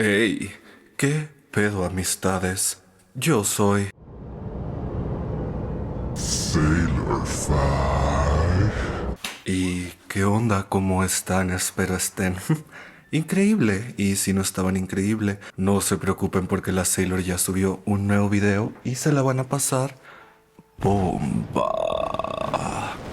Hey, ¿qué pedo, amistades? Yo soy... Sailor Five. ¿Y qué onda? ¿Cómo están? Espero estén... increíble. Y si no estaban increíble, no se preocupen porque la Sailor ya subió un nuevo video y se la van a pasar bomba.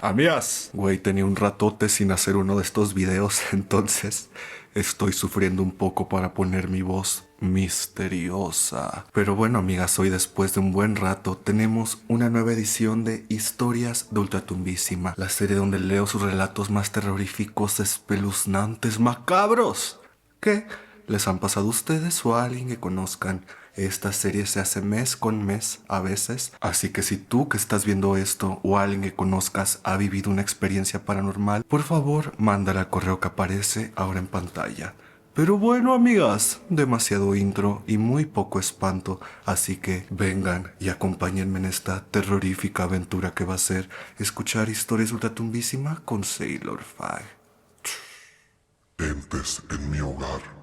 Amigas, güey, tenía un ratote sin hacer uno de estos videos, entonces estoy sufriendo un poco para poner mi voz misteriosa. Pero bueno, amigas, hoy después de un buen rato tenemos una nueva edición de Historias de Ultratumbísima, la serie donde leo sus relatos más terroríficos, espeluznantes, macabros. ¿Qué les han pasado a ustedes o a alguien que conozcan? Esta serie se hace mes con mes a veces, así que si tú que estás viendo esto o alguien que conozcas ha vivido una experiencia paranormal, por favor, mándala al correo que aparece ahora en pantalla. Pero bueno, amigas, demasiado intro y muy poco espanto, así que vengan y acompáñenme en esta terrorífica aventura que va a ser escuchar historias ultratumbísima con Sailor Five. Entes en mi hogar.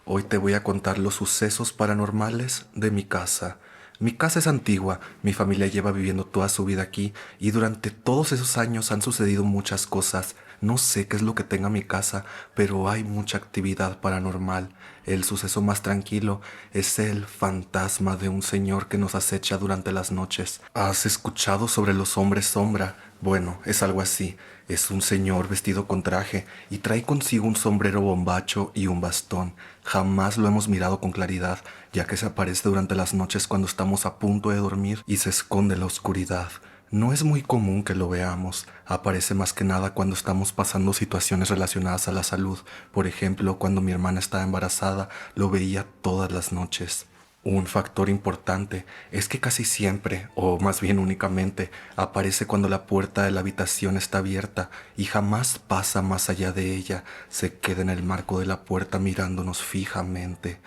Hoy te voy a contar los sucesos paranormales de mi casa. Mi casa es antigua, mi familia lleva viviendo toda su vida aquí y durante todos esos años han sucedido muchas cosas. No sé qué es lo que tenga mi casa, pero hay mucha actividad paranormal. El suceso más tranquilo es el fantasma de un señor que nos acecha durante las noches. ¿Has escuchado sobre los hombres sombra? Bueno, es algo así. Es un señor vestido con traje y trae consigo un sombrero bombacho y un bastón. Jamás lo hemos mirado con claridad, ya que se aparece durante las noches cuando estamos a punto de dormir y se esconde en la oscuridad. No es muy común que lo veamos, aparece más que nada cuando estamos pasando situaciones relacionadas a la salud. Por ejemplo, cuando mi hermana estaba embarazada, lo veía todas las noches. Un factor importante es que casi siempre, o más bien únicamente, aparece cuando la puerta de la habitación está abierta y jamás pasa más allá de ella, se queda en el marco de la puerta mirándonos fijamente.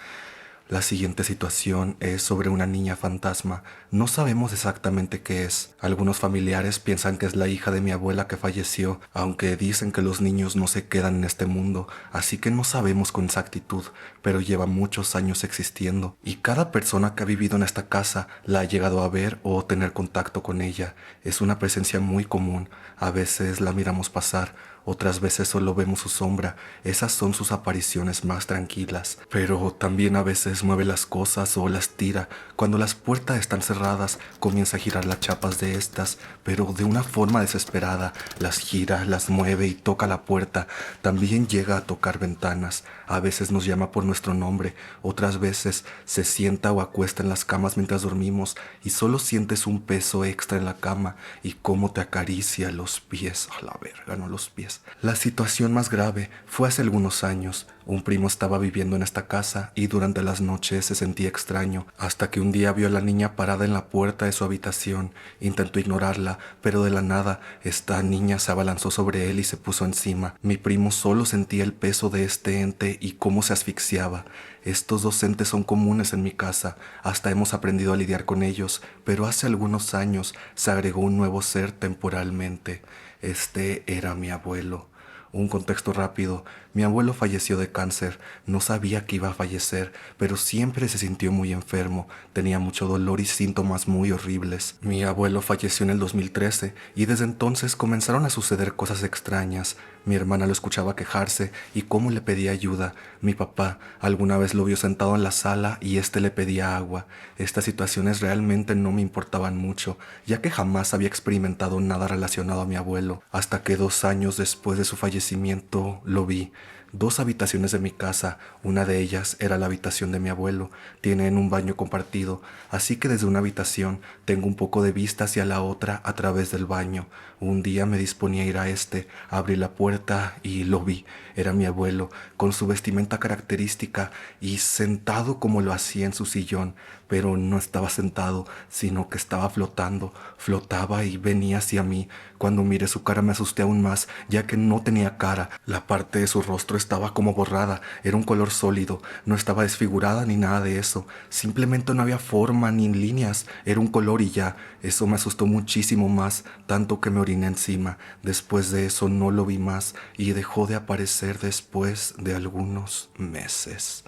La siguiente situación es sobre una niña fantasma. No sabemos exactamente qué es. Algunos familiares piensan que es la hija de mi abuela que falleció, aunque dicen que los niños no se quedan en este mundo, así que no sabemos con exactitud, pero lleva muchos años existiendo. Y cada persona que ha vivido en esta casa la ha llegado a ver o tener contacto con ella. Es una presencia muy común. A veces la miramos pasar, otras veces solo vemos su sombra. Esas son sus apariciones más tranquilas. Pero también a veces mueve las cosas o las tira. Cuando las puertas están cerradas, comienza a girar las chapas de estas, pero de una forma desesperada. Las gira, las mueve y toca la puerta. También llega a tocar ventanas. A veces nos llama por nuestro nombre. Otras veces se sienta o acuesta en las camas mientras dormimos y solo sientes un peso extra en la cama y cómo te acaricia los pies. A la verga, no los pies. La situación más grave fue hace algunos años. Un primo estaba viviendo en esta casa y durante las noches se sentía extraño, hasta que un día vio a la niña parada en la puerta de su habitación. Intentó ignorarla, pero de la nada esta niña se abalanzó sobre él y se puso encima. Mi primo solo sentía el peso de este ente y cómo se asfixiaba. Estos dos entes son comunes en mi casa, hasta hemos aprendido a lidiar con ellos, pero hace algunos años se agregó un nuevo ser temporalmente. Este era mi abuelo. Un contexto rápido. Mi abuelo falleció de cáncer. No sabía que iba a fallecer, pero siempre se sintió muy enfermo. Tenía mucho dolor y síntomas muy horribles. Mi abuelo falleció en el 2013 y desde entonces comenzaron a suceder cosas extrañas. Mi hermana lo escuchaba quejarse y cómo le pedía ayuda. Mi papá alguna vez lo vio sentado en la sala y éste le pedía agua. Estas situaciones realmente no me importaban mucho, ya que jamás había experimentado nada relacionado a mi abuelo, hasta que 2 años después de su fallecimiento lo vi. Dos habitaciones de mi casa, una de ellas era la habitación de mi abuelo, tienen un baño compartido, así que desde una habitación tengo un poco de vista hacia la otra a través del baño. Un día me disponía a ir a este, abrí la puerta y lo vi. Era mi abuelo, con su vestimenta característica y sentado como lo hacía en su sillón, pero no estaba sentado, sino que estaba flotando, flotaba y venía hacia mí, Cuando miré su cara me asusté aún más, ya que no tenía cara. La parte de su rostro estaba como borrada, era un color sólido, no estaba desfigurada ni nada de eso. Simplemente no había forma ni líneas, era un color y ya. Eso me asustó muchísimo más, tanto que me oriné encima. Después de eso no lo vi más y dejó de aparecer después de algunos meses.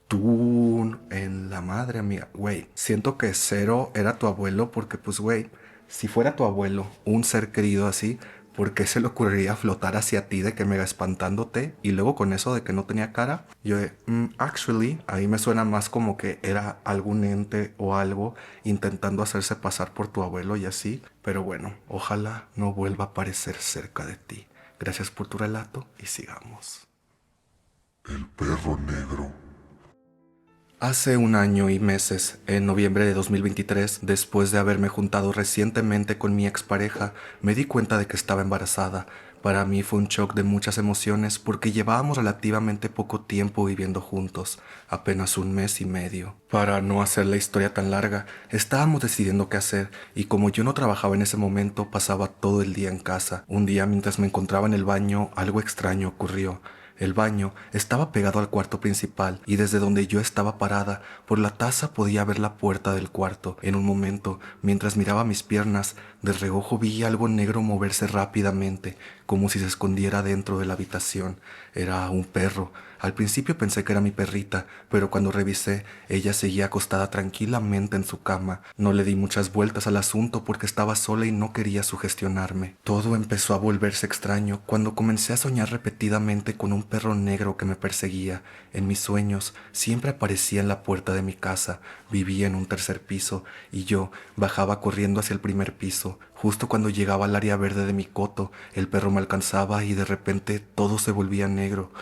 Tú en la madre, amiga. Güey, siento que Cero era tu abuelo porque, pues, güey, si fuera tu abuelo, un ser querido así, ¿por qué se le ocurriría flotar hacia ti de que mega espantándote? Y luego con eso de que no tenía cara, yo de, actually, ahí me suena más como que era algún ente o algo intentando hacerse pasar por tu abuelo y así. Pero bueno, ojalá no vuelva a aparecer cerca de ti. Gracias por tu relato y sigamos. El perro negro. Hace un año y meses, en noviembre de 2023, después de haberme juntado recientemente con mi expareja, me di cuenta de que estaba embarazada. Para mí fue un shock de muchas emociones porque llevábamos relativamente poco tiempo viviendo juntos, apenas un mes y medio. Para no hacer la historia tan larga, estábamos decidiendo qué hacer y como yo no trabajaba en ese momento, pasaba todo el día en casa. Un día mientras me encontraba en el baño, algo extraño ocurrió. El baño estaba pegado al cuarto principal y desde donde yo estaba parada, por la taza podía ver la puerta del cuarto. En un momento, mientras miraba mis piernas, de reojo vi algo negro moverse rápidamente, como si se escondiera dentro de la habitación. Era un perro. Al principio pensé que era mi perrita, pero cuando revisé, ella seguía acostada tranquilamente en su cama. No le di muchas vueltas al asunto porque estaba sola y no quería sugestionarme. Todo empezó a volverse extraño cuando comencé a soñar repetidamente con un perro negro que me perseguía. En mis sueños siempre aparecía en la puerta de mi casa. Vivía en un tercer piso y yo bajaba corriendo hacia el primer piso. Justo cuando llegaba al área verde de mi coto, el perro me alcanzaba y de repente todo se volvía negro.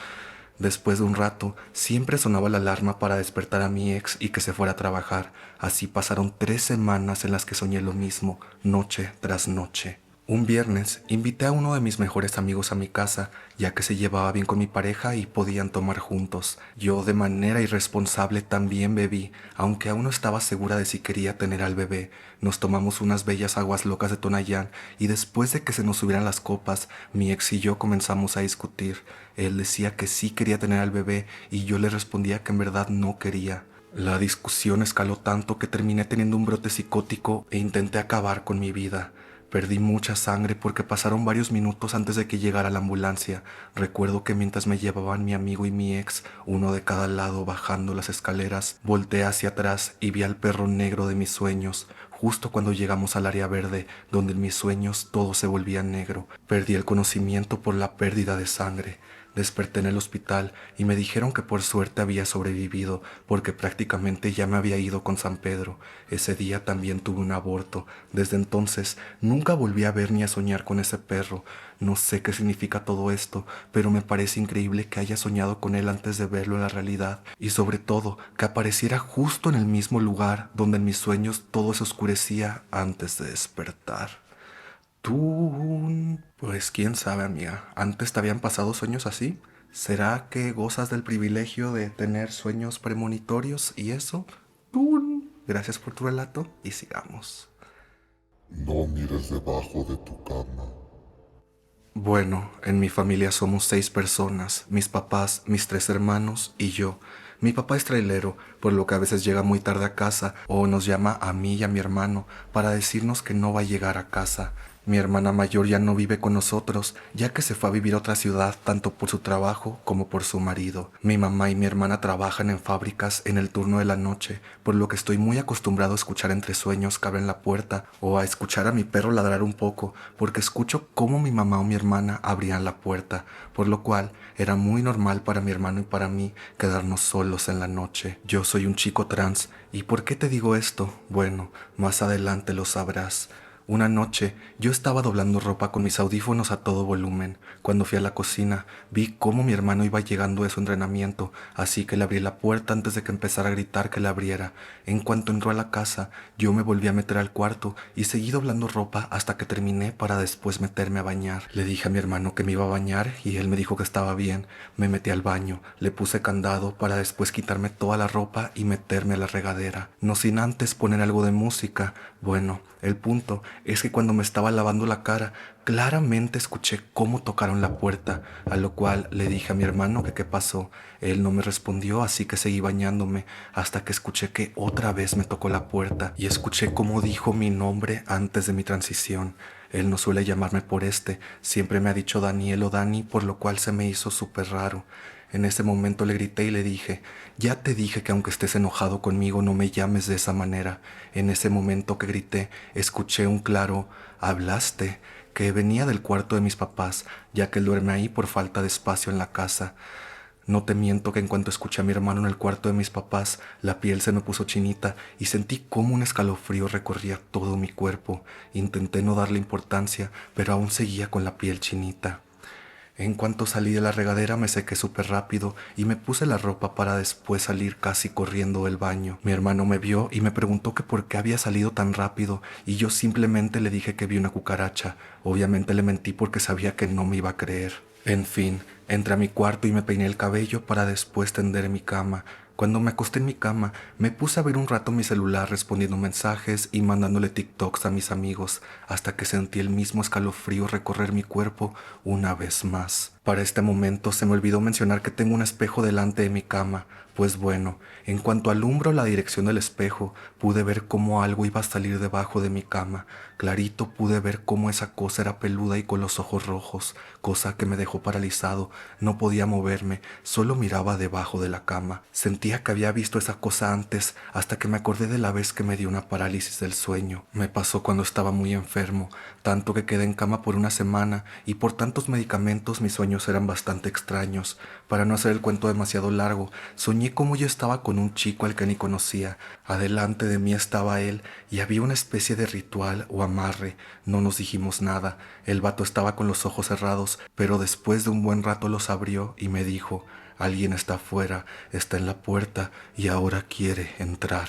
Después de un rato, siempre sonaba la alarma para despertar a mi ex y que se fuera a trabajar. Así pasaron 3 semanas en las que soñé lo mismo, noche tras noche. Un viernes invité a uno de mis mejores amigos a mi casa, ya que se llevaba bien con mi pareja y podían tomar juntos. Yo de manera irresponsable también bebí, aunque aún no estaba segura de si quería tener al bebé. Nos tomamos unas bellas aguas locas de Tonayán y después de que se nos subieran las copas, mi ex y yo comenzamos a discutir. Él decía que sí quería tener al bebé y yo le respondía que en verdad no quería. La discusión escaló tanto que terminé teniendo un brote psicótico e intenté acabar con mi vida. Perdí mucha sangre porque pasaron varios minutos antes de que llegara la ambulancia. Recuerdo que mientras me llevaban mi amigo y mi ex, uno de cada lado bajando las escaleras, volteé hacia atrás y vi al perro negro de mis sueños. Justo cuando llegamos al área verde, donde en mis sueños todo se volvía negro, perdí el conocimiento por la pérdida de sangre. Desperté en el hospital y me dijeron que por suerte había sobrevivido porque prácticamente ya me había ido con San Pedro. Ese día también tuve un aborto. Desde entonces nunca volví a ver ni a soñar con ese perro. No sé qué significa todo esto, pero me parece increíble que haya soñado con él antes de verlo en la realidad y sobre todo que apareciera justo en el mismo lugar donde en mis sueños todo se oscurecía antes de despertar. Tú, pues quién sabe, amiga, ¿antes te habían pasado sueños así? ¿Será que gozas del privilegio de tener sueños premonitorios y eso? Tú, gracias por tu relato y sigamos. No mires debajo de tu cama. Bueno, en mi familia somos 6 personas, mis papás, mis 3 hermanos y yo. Mi papá es trailero, por lo que a veces llega muy tarde a casa o nos llama a mí y a mi hermano para decirnos que no va a llegar a casa. Mi hermana mayor ya no vive con nosotros, ya que se fue a vivir a otra ciudad tanto por su trabajo como por su marido. Mi mamá y mi hermana trabajan en fábricas en el turno de la noche, por lo que estoy muy acostumbrado a escuchar entre sueños que abren la puerta o a escuchar a mi perro ladrar un poco, porque escucho cómo mi mamá o mi hermana abrían la puerta, por lo cual era muy normal para mi hermano y para mí quedarnos solos en la noche. Yo soy un chico trans, ¿y por qué te digo esto? Bueno, más adelante lo sabrás. Una noche yo estaba doblando ropa con mis audífonos a todo volumen. Cuando fui a la cocina vi cómo mi hermano iba llegando de su entrenamiento, así que le abrí la puerta antes de que empezara a gritar que la abriera. En cuanto entró a la casa, yo me volví a meter al cuarto y seguí doblando ropa hasta que terminé para después meterme a bañar. Le dije a mi hermano que me iba a bañar y él me dijo que estaba bien. Me metí al baño, le puse candado para después quitarme toda la ropa y meterme a la regadera. No sin antes poner algo de música. Bueno, El punto es que cuando me estaba lavando la cara, claramente escuché cómo tocaron la puerta, a lo cual le dije a mi hermano que qué pasó. Él no me respondió, así que seguí bañándome hasta que escuché que otra vez me tocó la puerta y escuché cómo dijo mi nombre antes de mi transición. Él no suele llamarme por siempre me ha dicho Daniel o Dani, por lo cual se me hizo súper raro. En ese momento le grité y le dije, ya te dije que aunque estés enojado conmigo no me llames de esa manera. En ese momento que grité, escuché un claro, ¿hablaste?, que venía del cuarto de mis papás, ya que él duerme ahí por falta de espacio en la casa. No te miento que en cuanto escuché a mi hermano en el cuarto de mis papás, la piel se me puso chinita y sentí como un escalofrío recorría todo mi cuerpo. Intenté no darle importancia, pero aún seguía con la piel chinita. En cuanto salí de la regadera me sequé súper rápido y me puse la ropa para después salir casi corriendo del baño. Mi hermano me vio y me preguntó que por qué había salido tan rápido y yo simplemente le dije que vi una cucaracha. Obviamente le mentí porque sabía que no me iba a creer. En fin, entré a mi cuarto y me peiné el cabello para después tender mi cama. Cuando me acosté en mi cama, me puse a ver un rato mi celular respondiendo mensajes y mandándole TikToks a mis amigos, hasta que sentí el mismo escalofrío recorrer mi cuerpo una vez más. Para este momento se me olvidó mencionar que tengo un espejo delante de mi cama. Pues bueno, en cuanto alumbro la dirección del espejo, pude ver cómo algo iba a salir debajo de mi cama. Clarito pude ver cómo esa cosa era peluda y con los ojos rojos, cosa que me dejó paralizado. No podía moverme, solo miraba debajo de la cama. Sentía que había visto esa cosa antes, hasta que me acordé de la vez que me dio una parálisis del sueño. Me pasó cuando estaba muy enfermo, tanto que quedé en cama por una semana y por tantos medicamentos mis sueños eran bastante extraños. Para no hacer el cuento demasiado largo, soñé como yo estaba con un chico al que ni conocía. Adelante de mí estaba él y había una especie de ritual o amarre. No nos dijimos nada. El vato estaba con los ojos cerrados, pero después de un buen rato los abrió y me dijo, alguien está afuera, está en la puerta y ahora quiere entrar.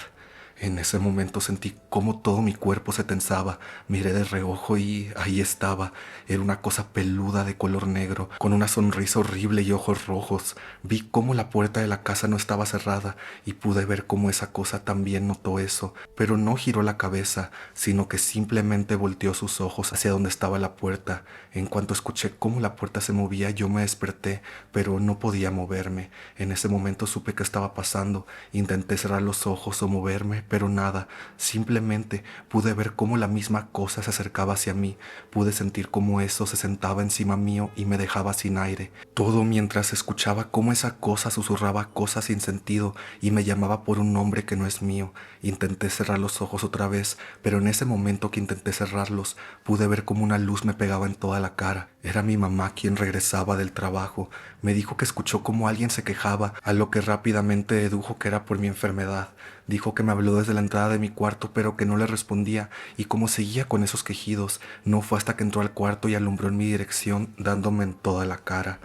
En ese momento sentí cómo todo mi cuerpo se tensaba. Miré de reojo y ahí estaba. Era una cosa peluda de color negro, con una sonrisa horrible y ojos rojos. Vi cómo la puerta de la casa no estaba cerrada y pude ver cómo esa cosa también notó eso, pero no giró la cabeza, sino que simplemente volteó sus ojos hacia donde estaba la puerta. En cuanto escuché cómo la puerta se movía, yo me desperté, pero no podía moverme. En ese momento supe qué estaba pasando. Intenté cerrar los ojos o moverme, pero nada. Simplemente pude ver cómo la misma cosa se acercaba hacia mí. Pude sentir cómo eso se sentaba encima mío y me dejaba sin aire. Todo mientras escuchaba cómo esa cosa susurraba cosas sin sentido y me llamaba por un nombre que no es mío. Intenté cerrar los ojos otra vez, pero en ese momento que intenté cerrarlos, pude ver cómo una luz me pegaba en toda la cara. Era mi mamá quien regresaba del trabajo. Me dijo que escuchó cómo alguien se quejaba, a lo que rápidamente dedujo que era por mi enfermedad. Dijo que me habló desde la entrada de mi cuarto, pero que no le respondía, y como seguía con esos quejidos, no fue hasta que entró al cuarto y alumbró en mi dirección, dándome en toda la cara.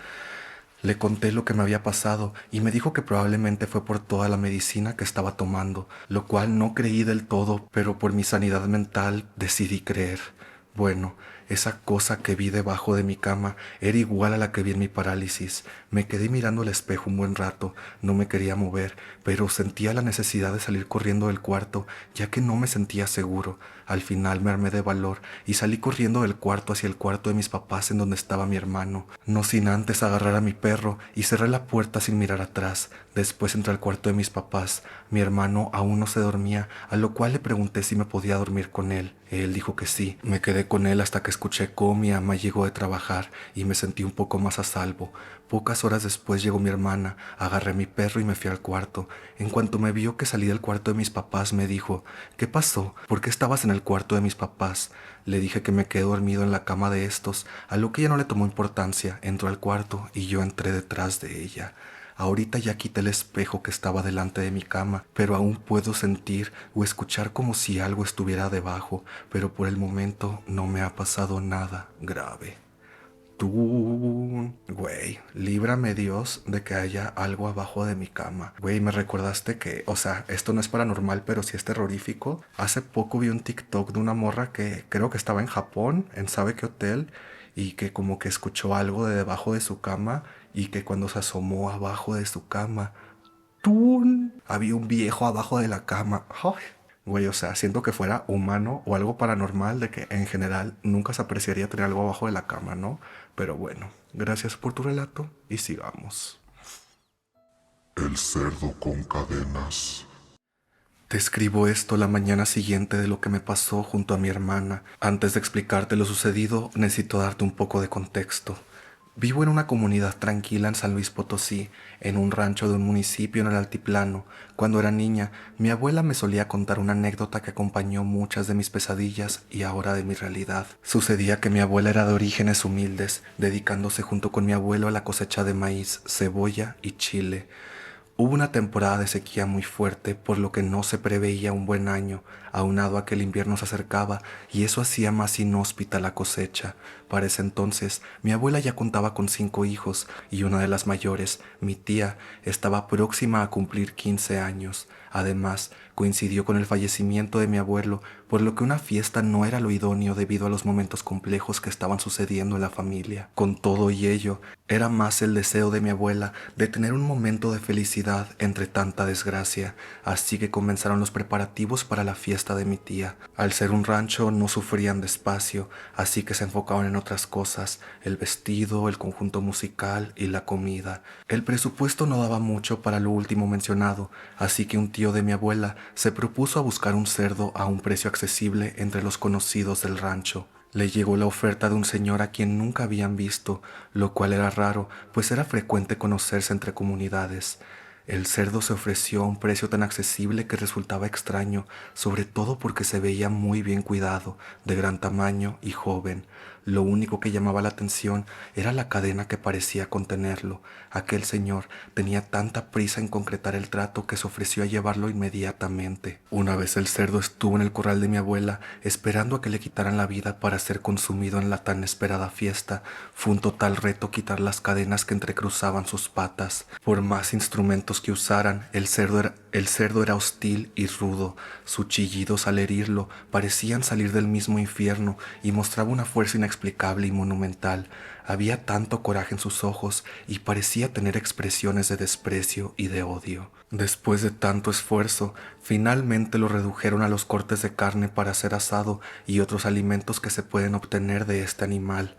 Le conté lo que me había pasado y me dijo que probablemente fue por toda la medicina que estaba tomando, lo cual no creí del todo, pero por mi sanidad mental decidí creer. Bueno, esa cosa que vi debajo de mi cama era igual a la que vi en mi parálisis. Me quedé mirando al espejo un buen rato, no me quería mover, pero sentía la necesidad de salir corriendo del cuarto, ya que no me sentía seguro. Al final me armé de valor y salí corriendo del cuarto hacia el cuarto de mis papás en donde estaba mi hermano, no sin antes agarrar a mi perro y cerré la puerta sin mirar atrás. Después entré al cuarto de mis papás. Mi hermano aún no se dormía, a lo cual le pregunté si me podía dormir con él. Él dijo que sí. Me quedé con él hasta que escuché cómo mi ama llegó de trabajar y me sentí un poco más a salvo. Pocas horas después llegó mi hermana, agarré a mi perro y me fui al cuarto. En cuanto me vio que salí del cuarto de mis papás, me dijo, ¿qué pasó? ¿Por qué estabas en el cuarto de mis papás? Le dije que me quedé dormido en la cama de estos, a lo que ella no le tomó importancia. Entró al cuarto y yo entré detrás de ella. Ahorita ya quité el espejo que estaba delante de mi cama, pero aún puedo sentir o escuchar como si algo estuviera debajo, pero por el momento no me ha pasado nada grave. Tú, güey, líbrame Dios de que haya algo abajo de mi cama. Güey, me recordaste que, o sea, esto no es paranormal, pero sí es terrorífico. Hace poco vi un TikTok de una morra que creo que estaba en Japón, en sabe qué hotel, y que como que escuchó algo de debajo de su cama y que cuando se asomó abajo de su cama, ¡tun!, había un viejo abajo de la cama. ¡Ay! Güey, o sea, siento que fuera humano o algo paranormal de que en general nunca se apreciaría tener algo abajo de la cama, ¿no? Pero bueno, gracias por tu relato y sigamos. El cerdo con cadenas. Te escribo esto la mañana siguiente de lo que me pasó junto a mi hermana. Antes de explicarte lo sucedido, necesito darte un poco de contexto. Vivo en una comunidad tranquila en San Luis Potosí, en un rancho de un municipio en el altiplano. Cuando era niña, mi abuela me solía contar una anécdota que acompañó muchas de mis pesadillas y ahora de mi realidad. Sucedía que mi abuela era de orígenes humildes, dedicándose junto con mi abuelo a la cosecha de maíz, cebolla y chile. Hubo una temporada de sequía muy fuerte, por lo que no se preveía un buen año, aunado a que el invierno se acercaba y eso hacía más inhóspita la cosecha. Para ese entonces, mi abuela ya contaba con 5 hijos y una de las mayores, mi tía, estaba próxima a cumplir 15 años. Además, coincidió con el fallecimiento de mi abuelo, por lo que una fiesta no era lo idóneo debido a los momentos complejos que estaban sucediendo en la familia. Con todo y ello, era más el deseo de mi abuela de tener un momento de felicidad entre tanta desgracia, así que comenzaron los preparativos para la fiesta de mi tía. Al ser un rancho no sufrían de espacio, así que se enfocaban en otras cosas, el vestido, el conjunto musical y la comida. El presupuesto no daba mucho para lo último mencionado, así que un tío de mi abuela se propuso a buscar un cerdo a un precio accesible entre los conocidos del rancho. Le llegó la oferta de un señor a quien nunca habían visto, lo cual era raro, pues era frecuente conocerse entre comunidades. El cerdo se ofreció a un precio tan accesible que resultaba extraño, sobre todo porque se veía muy bien cuidado, de gran tamaño y joven. Lo único que llamaba la atención era la cadena que parecía contenerlo. Aquel señor tenía tanta prisa en concretar el trato que se ofreció a llevarlo inmediatamente. Una vez el cerdo estuvo en el corral de mi abuela, esperando a que le quitaran la vida para ser consumido en la tan esperada fiesta, fue un total reto quitar las cadenas que entrecruzaban sus patas. Por más instrumentos que usaran, el cerdo era hostil y rudo. Sus chillidos al herirlo parecían salir del mismo infierno y mostraba una fuerza inexplicable y monumental. Había tanto coraje en sus ojos y parecía tener expresiones de desprecio y de odio. Después de tanto esfuerzo, finalmente lo redujeron a los cortes de carne para ser asado y otros alimentos que se pueden obtener de este animal.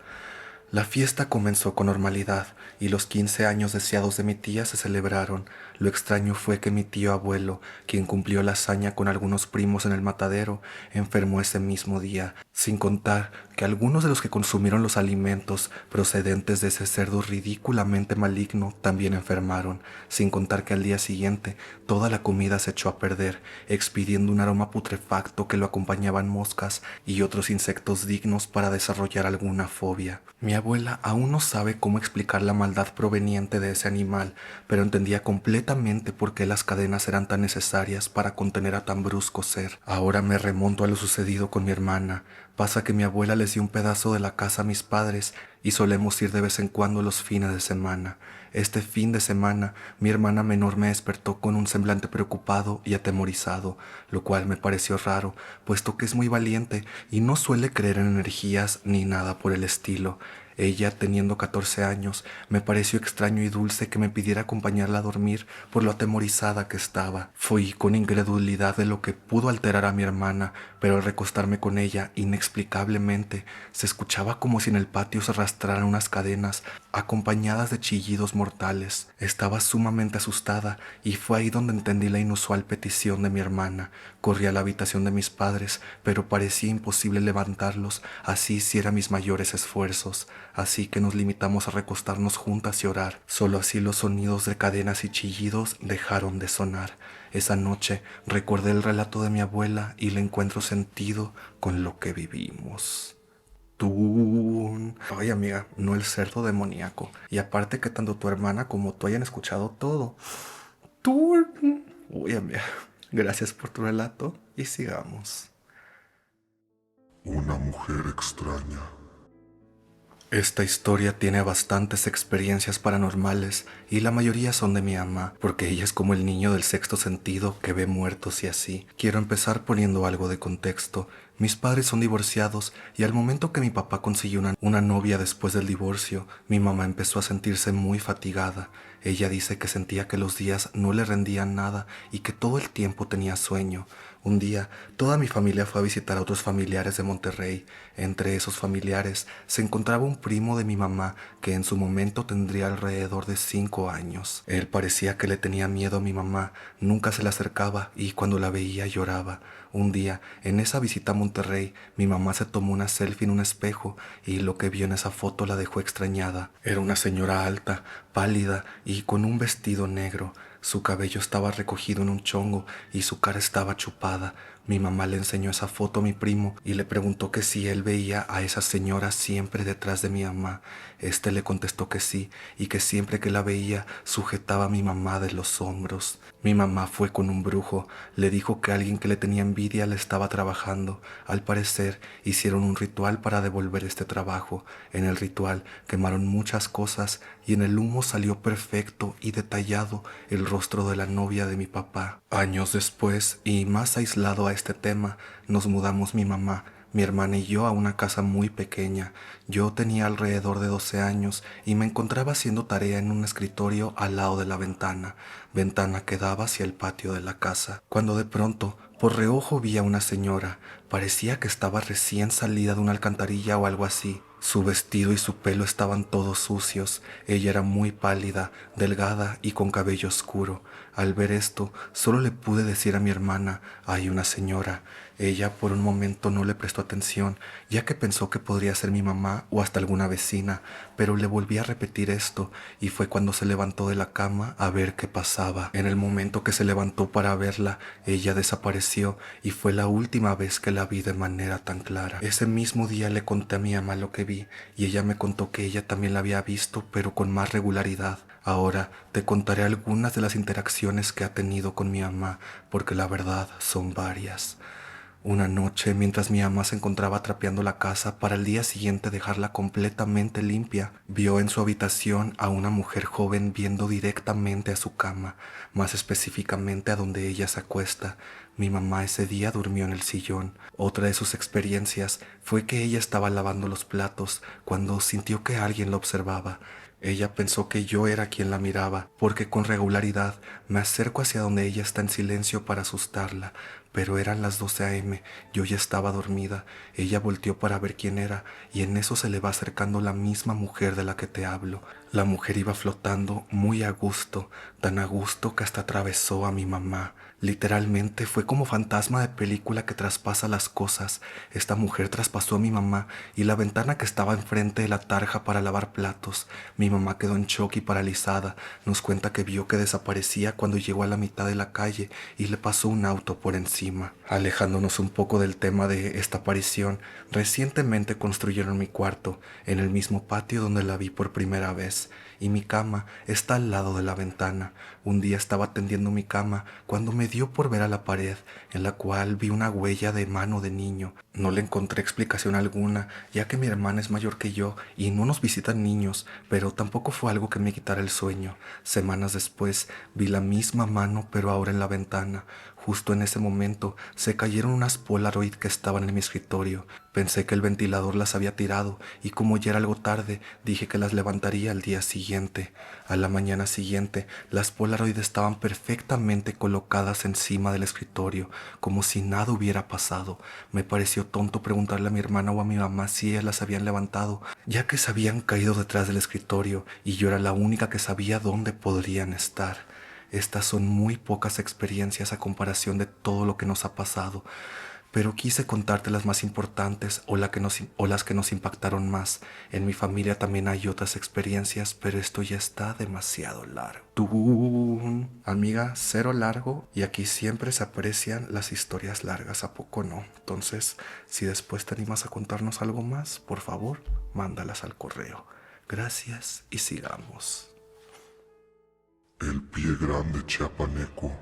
La fiesta comenzó con normalidad y los 15 años deseados de mi tía se celebraron. Lo extraño fue que mi tío abuelo, quien cumplió la hazaña con algunos primos en el matadero, enfermó ese mismo día, sin contar que algunos de los que consumieron los alimentos procedentes de ese cerdo ridículamente maligno también enfermaron, sin contar que al día siguiente toda la comida se echó a perder, expidiendo un aroma putrefacto que lo acompañaban moscas y otros insectos dignos para desarrollar alguna fobia. Mi abuela aún no sabe cómo explicar la maldad proveniente de ese animal, pero entendía completamente por qué las cadenas eran tan necesarias para contener a tan brusco ser. Ahora me remonto a lo sucedido con mi hermana. Pasa que mi abuela les dio un pedazo de la casa a mis padres y solemos ir de vez en cuando los fines de semana. Este fin de semana, mi hermana menor me despertó con un semblante preocupado y atemorizado, lo cual me pareció raro, puesto que es muy valiente y no suele creer en energías ni nada por el estilo. Ella, teniendo 14 años, me pareció extraño y dulce que me pidiera acompañarla a dormir por lo atemorizada que estaba. Fui con incredulidad de lo que pudo alterar a mi hermana, pero al recostarme con ella, inexplicablemente, se escuchaba como si en el patio se arrastraran unas cadenas, acompañadas de chillidos mortales. Estaba sumamente asustada y fue ahí donde entendí la inusual petición de mi hermana. Corrí a la habitación de mis padres, pero parecía imposible levantarlos, así hiciera mis mayores esfuerzos. Así que nos limitamos a recostarnos juntas y orar. Solo así los sonidos de cadenas y chillidos dejaron de sonar. Esa noche recordé el relato de mi abuela y le encuentro sentido con lo que vivimos. Tú... Ay, amiga, no el cerdo demoníaco. Y aparte que tanto tu hermana como tú hayan escuchado todo. Tú... Uy, amiga, gracias por tu relato y sigamos. Una mujer extraña. Esta historia tiene bastantes experiencias paranormales y la mayoría son de mi mamá, porque ella es como el niño del sexto sentido que ve muertos y así. Quiero empezar poniendo algo de contexto. Mis padres son divorciados y al momento que mi papá consiguió una novia después del divorcio, mi mamá empezó a sentirse muy fatigada. Ella dice que sentía que los días no le rendían nada y que todo el tiempo tenía sueño. Un día, toda mi familia fue a visitar a otros familiares de Monterrey. Entre esos familiares se encontraba un primo de mi mamá que en su momento tendría alrededor de 5 años. Él parecía que le tenía miedo a mi mamá, nunca se le acercaba y cuando la veía lloraba. Un día, en esa visita a Monterrey, mi mamá se tomó una selfie en un espejo y lo que vio en esa foto la dejó extrañada. Era una señora alta, pálida y con un vestido negro. Su cabello estaba recogido en un chongo y su cara estaba chupada. Mi mamá le enseñó esa foto a mi primo y le preguntó que si él veía a esa señora siempre detrás de mi mamá. Este le contestó que sí y que siempre que la veía sujetaba a mi mamá de los hombros. Mi mamá fue con un brujo, le dijo que alguien que le tenía envidia le estaba trabajando. Al parecer hicieron un ritual para devolver este trabajo. En el ritual quemaron muchas cosas y en el humo salió perfecto y detallado el rostro de la novia de mi papá. Años después, y más aislado a este tema, nos mudamos mi mamá, mi hermana y yo a una casa muy pequeña. Yo tenía alrededor de 12 años y me encontraba haciendo tarea en un escritorio al lado de la ventana que daba hacia el patio de la casa, cuando de pronto, por reojo vi a una señora. Parecía que estaba recién salida de una alcantarilla o algo así. Su vestido y su pelo estaban todos sucios. Ella era muy pálida, delgada y con cabello oscuro. Al ver esto, solo le pude decir a mi hermana, hay una señora. Ella por un momento no le prestó atención, ya que pensó que podría ser mi mamá o hasta alguna vecina, pero le volví a repetir esto y fue cuando se levantó de la cama a ver qué pasaba. En el momento que se levantó para verla, ella desapareció y fue la última vez que la vi de manera tan clara. Ese mismo día le conté a mi mamá lo que vi y ella me contó que ella también la había visto, pero con más regularidad. Ahora te contaré algunas de las interacciones que ha tenido con mi mamá, porque la verdad son varias. Una noche, mientras mi mamá se encontraba trapeando la casa para el día siguiente dejarla completamente limpia, vio en su habitación a una mujer joven viendo directamente a su cama, más específicamente a donde ella se acuesta. Mi mamá ese día durmió en el sillón. Otra de sus experiencias fue que ella estaba lavando los platos cuando sintió que alguien la observaba. Ella pensó que yo era quien la miraba, porque con regularidad me acerco hacia donde ella está en silencio para asustarla, pero eran las 12 a.m., yo ya estaba dormida. Ella volteó para ver quién era, y en eso se le va acercando la misma mujer de la que te hablo. La mujer iba flotando muy a gusto, tan a gusto que hasta atravesó a mi mamá. Literalmente fue como fantasma de película que traspasa las cosas. Esta mujer traspasó a mi mamá y la ventana que estaba enfrente de la tarja para lavar platos. Mi mamá quedó en shock y paralizada. Nos cuenta que vio que desaparecía cuando llegó a la mitad de la calle y le pasó un auto por encima. Alejándonos un poco del tema de esta aparición, recientemente construyeron mi cuarto en el mismo patio donde la vi por primera vez, y mi cama está al lado de la ventana. Un día estaba tendiendo mi cama cuando me dio por ver a la pared, en la cual vi una huella de mano de niño. No le encontré explicación alguna, ya que mi hermana es mayor que yo y no nos visitan niños, pero tampoco fue algo que me quitara el sueño. Semanas después vi la misma mano, pero ahora en la ventana. Justo en ese momento se cayeron unas Polaroid que estaban en mi escritorio. Pensé que el ventilador las había tirado y como ya era algo tarde, dije que las levantaría al día siguiente. A la mañana siguiente, las Polaroid estaban perfectamente colocadas encima del escritorio, como si nada hubiera pasado. Me pareció tonto preguntarle a mi hermana o a mi mamá si ellas las habían levantado, ya que se habían caído detrás del escritorio y yo era la única que sabía dónde podrían estar. Estas son muy pocas experiencias a comparación de todo lo que nos ha pasado, pero quise contarte las más importantes o las que nos impactaron más. En mi familia también hay otras experiencias, pero esto ya está demasiado largo. Tú, amiga, cero largo, y aquí siempre se aprecian las historias largas, ¿a poco no? Entonces, si después te animas a contarnos algo más, por favor, mándalas al correo. Gracias y sigamos. El pie grande chiapaneco.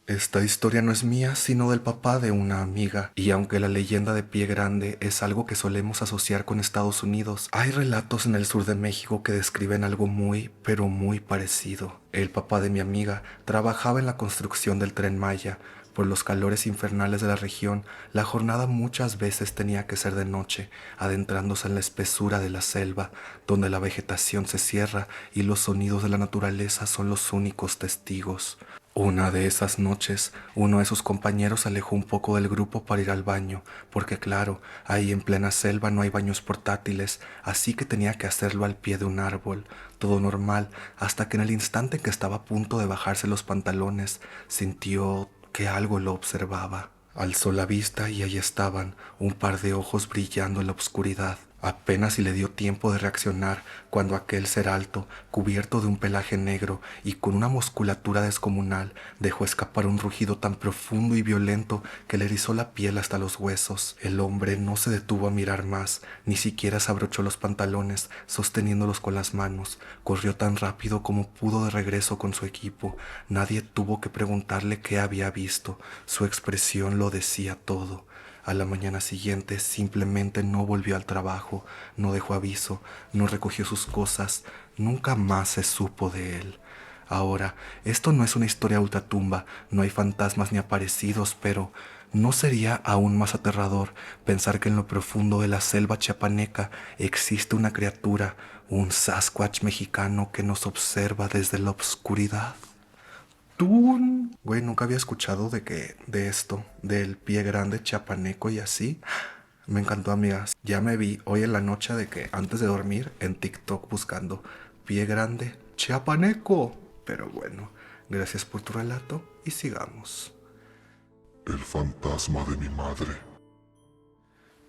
Esta historia no es mía, sino del papá de una amiga, y aunque la leyenda de Pie Grande es algo que solemos asociar con Estados Unidos, hay relatos en el sur de México que describen algo muy, pero muy parecido. El papá de mi amiga trabajaba en la construcción del Tren Maya, Por los calores infernales de la región, la jornada muchas veces tenía que ser de noche, adentrándose en la espesura de la selva, donde la vegetación se cierra y los sonidos de la naturaleza son los únicos testigos. Una de esas noches, uno de sus compañeros se alejó un poco del grupo para ir al baño, porque claro, ahí en plena selva no hay baños portátiles, así que tenía que hacerlo al pie de un árbol. Todo normal, hasta que en el instante en que estaba a punto de bajarse los pantalones, sintió que algo lo observaba. Alzó la vista y ahí estaban, un par de ojos brillando en la oscuridad. Apenas si le dio tiempo de reaccionar cuando aquel ser alto, cubierto de un pelaje negro y con una musculatura descomunal, dejó escapar un rugido tan profundo y violento que le erizó la piel hasta los huesos. El hombre no se detuvo a mirar más, ni siquiera se abrochó los pantalones, sosteniéndolos con las manos. Corrió tan rápido como pudo de regreso con su equipo. Nadie tuvo que preguntarle qué había visto. Su expresión lo decía todo. A la mañana siguiente simplemente no volvió al trabajo, no dejó aviso, no recogió sus cosas, nunca más se supo de él. Ahora, esto no es una historia ultratumba, no hay fantasmas ni aparecidos, pero ¿no sería aún más aterrador pensar que en lo profundo de la selva chiapaneca existe una criatura, un Sasquatch mexicano que nos observa desde la oscuridad? Tú, güey, nunca había escuchado de esto, del pie grande chapaneco y así. Me encantó, amigas. Ya me vi hoy en la noche de que antes de dormir en TikTok buscando pie grande chapaneco. Pero bueno, gracias por tu relato y sigamos. El fantasma de mi madre.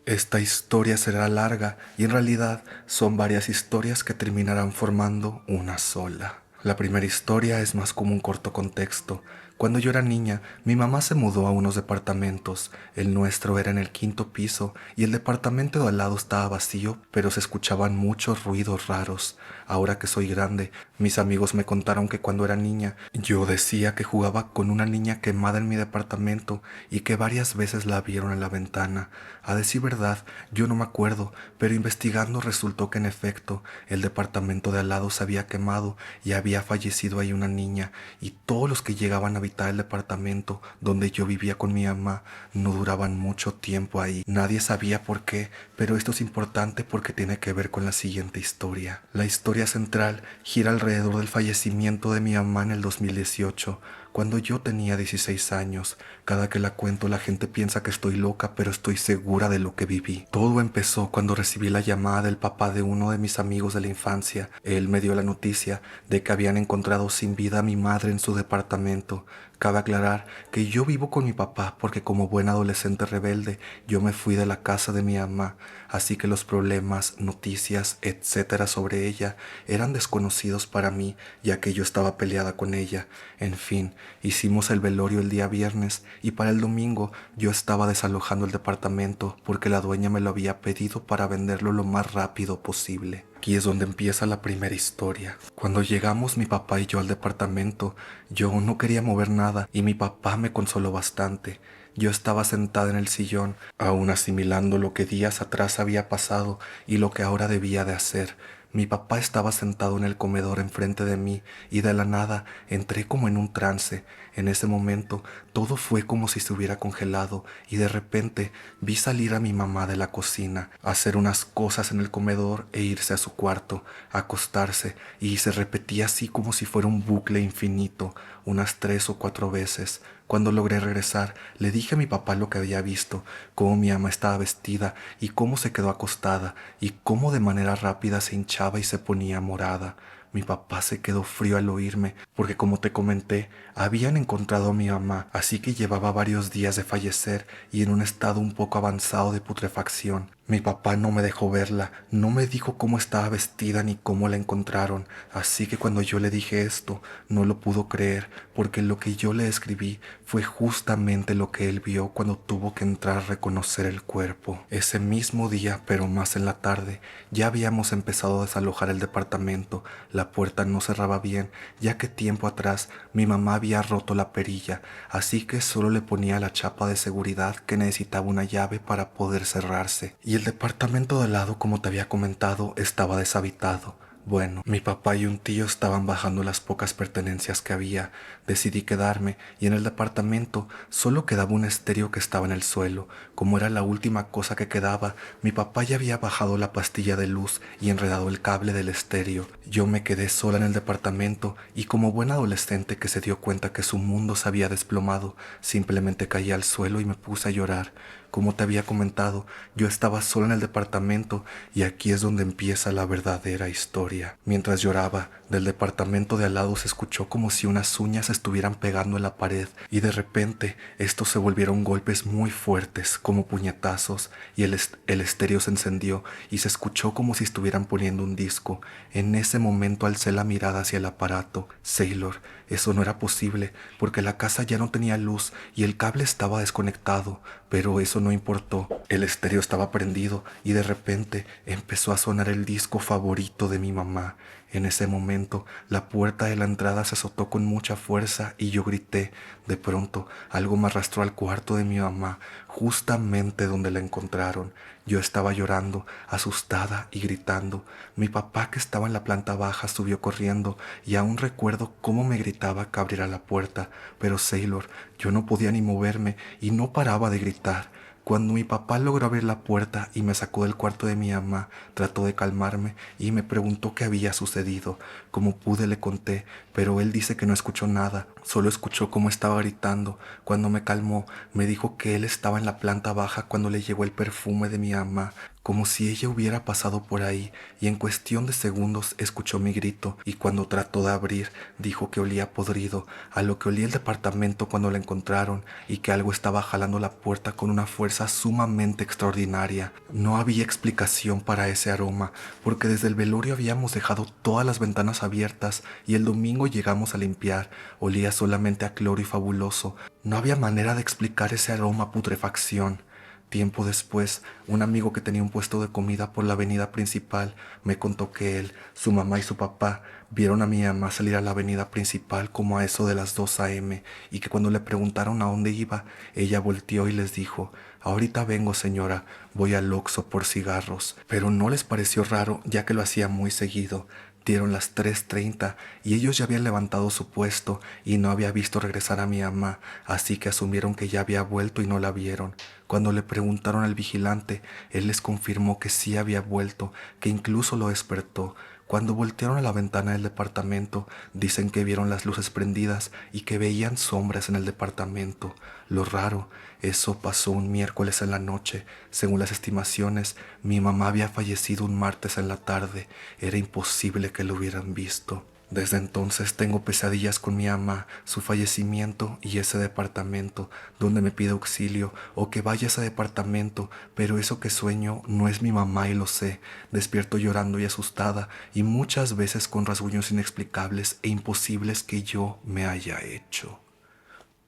Esta historia será larga y en realidad son varias historias que terminarán formando una sola. La primera historia es más como un corto contexto. Cuando yo era niña, mi mamá se mudó a unos departamentos. El nuestro era en el 5.º piso y el departamento de al lado estaba vacío, pero se escuchaban muchos ruidos raros. Ahora que soy grande, mis amigos me contaron que cuando era niña, yo decía que jugaba con una niña quemada en mi departamento y que varias veces la vieron en la ventana. A decir verdad, yo no me acuerdo, pero investigando resultó que en efecto, el departamento de al lado se había quemado y había fallecido ahí una niña, y todos los que llegaban a habitar el departamento donde yo vivía con mi mamá no duraban mucho tiempo ahí. Nadie sabía por qué, pero esto es importante porque tiene que ver con la siguiente historia. La historia central gira alrededor del fallecimiento de mi mamá en el 2018, cuando yo tenía 16 años. Cada que la cuento la gente piensa que estoy loca, pero estoy segura de lo que viví. Todo empezó cuando recibí la llamada del papá de uno de mis amigos de la infancia. Él me dio la noticia de que habían encontrado sin vida a mi madre en su departamento. Cabe aclarar que yo vivo con mi papá porque como buen adolescente rebelde yo me fui de la casa de mi mamá, así que los problemas, noticias, etcétera sobre ella eran desconocidos para mí, ya que yo estaba peleada con ella. En fin, hicimos el velorio el día viernes y para el domingo yo estaba desalojando el departamento porque la dueña me lo había pedido para venderlo lo más rápido posible. Aquí es donde empieza la primera historia. Cuando llegamos mi papá y yo al departamento, yo no quería mover nada y mi papá me consoló bastante. Yo estaba sentada en el sillón, aún asimilando lo que días atrás había pasado y lo que ahora debía de hacer. Mi papá estaba sentado en el comedor enfrente de mí y de la nada entré como en un trance. En ese momento todo fue como si se hubiera congelado y de repente vi salir a mi mamá de la cocina, hacer unas cosas en el comedor e irse a su cuarto, acostarse, y se repetía así como si fuera un bucle infinito, unas 3 o 4 veces. Cuando logré regresar, le dije a mi papá lo que había visto, cómo mi ama estaba vestida y cómo se quedó acostada y cómo de manera rápida se hinchaba y se ponía morada. Mi papá se quedó frío al oírme, porque como te comenté, habían encontrado a mi mamá, así que llevaba varios días de fallecer y en un estado un poco avanzado de putrefacción. Mi papá no me dejó verla, no me dijo cómo estaba vestida ni cómo la encontraron, así que cuando yo le dije esto, no lo pudo creer, porque lo que yo le escribí fue justamente lo que él vio cuando tuvo que entrar a reconocer el cuerpo. Ese mismo día, pero más en la tarde, ya habíamos empezado a desalojar el departamento. La puerta no cerraba bien, ya que tiempo atrás mi mamá había roto la perilla, así que solo le ponía la chapa de seguridad que necesitaba una llave para poder cerrarse. Y el departamento de al lado, como te había comentado, estaba deshabitado. Bueno, mi papá y un tío estaban bajando las pocas pertenencias que había. Decidí quedarme y en el departamento solo quedaba un estéreo que estaba en el suelo. Como era la última cosa que quedaba, mi papá ya había bajado la pastilla de luz y enredado el cable del estéreo. Yo me quedé sola en el departamento y como buen adolescente que se dio cuenta que su mundo se había desplomado, simplemente caí al suelo y me puse a llorar. Como te había comentado, yo estaba sola en el departamento y aquí es donde empieza la verdadera historia. Mientras lloraba, del departamento de al lado se escuchó como si unas uñas estuvieran pegando en la pared y de repente estos se volvieron golpes muy fuertes, como puñetazos, y el estéreo se encendió y se escuchó como si estuvieran poniendo un disco. En ese momento alcé la mirada hacia el aparato. Sailor, eso no era posible porque la casa ya no tenía luz y el cable estaba desconectado, pero eso no importó. El estéreo estaba prendido y de repente empezó a sonar el disco favorito de mi mamá. En ese momento, la puerta de la entrada se azotó con mucha fuerza y yo grité. De pronto, algo me arrastró al cuarto de mi mamá, justamente donde la encontraron. Yo estaba llorando, asustada y gritando. Mi papá, que estaba en la planta baja, subió corriendo y aún recuerdo cómo me gritaba que abriera la puerta. Pero Sailor, yo no podía ni moverme y no paraba de gritar. Cuando mi papá logró abrir la puerta y me sacó del cuarto de mi mamá, trató de calmarme y me preguntó qué había sucedido. Como pude le conté, pero él dice que no escuchó nada, solo escuchó cómo estaba gritando. Cuando me calmó, me dijo que él estaba en la planta baja cuando le llegó el perfume de mi mamá, como si ella hubiera pasado por ahí, y en cuestión de segundos escuchó mi grito, y cuando trató de abrir, dijo que olía podrido, a lo que olía el departamento cuando la encontraron, y que algo estaba jalando la puerta con una fuerza sumamente extraordinaria. No había explicación para ese aroma, porque desde el velorio habíamos dejado todas las ventanas abiertas, y el domingo llegamos a limpiar. Olía solamente a cloro y fabuloso. No había manera de explicar ese aroma a putrefacción. Tiempo después, un amigo que tenía un puesto de comida por la avenida principal me contó que él, su mamá y su papá vieron a mi mamá salir a la avenida principal como a eso de las 2 a.m. y que cuando le preguntaron a dónde iba, ella volteó y les dijo: «Ahorita vengo, señora, voy al Oxxo por cigarros». Pero no les pareció raro, ya que lo hacía muy seguido. Dieron las 3:30 y ellos ya habían levantado su puesto y no había visto regresar a mi mamá, así que asumieron que ya había vuelto y no la vieron. Cuando le preguntaron al vigilante, él les confirmó que sí había vuelto, que incluso lo despertó. Cuando voltearon a la ventana del departamento, dicen que vieron las luces prendidas y que veían sombras en el departamento. Lo raro, eso pasó un miércoles en la noche. Según las estimaciones, mi mamá había fallecido un martes en la tarde. Era imposible que lo hubieran visto. Desde entonces tengo pesadillas con mi mamá, su fallecimiento y ese departamento, donde me pide auxilio o que vaya a ese departamento, pero eso que sueño no es mi mamá y lo sé. Despierto llorando y asustada y muchas veces con rasguños inexplicables e imposibles que yo me haya hecho.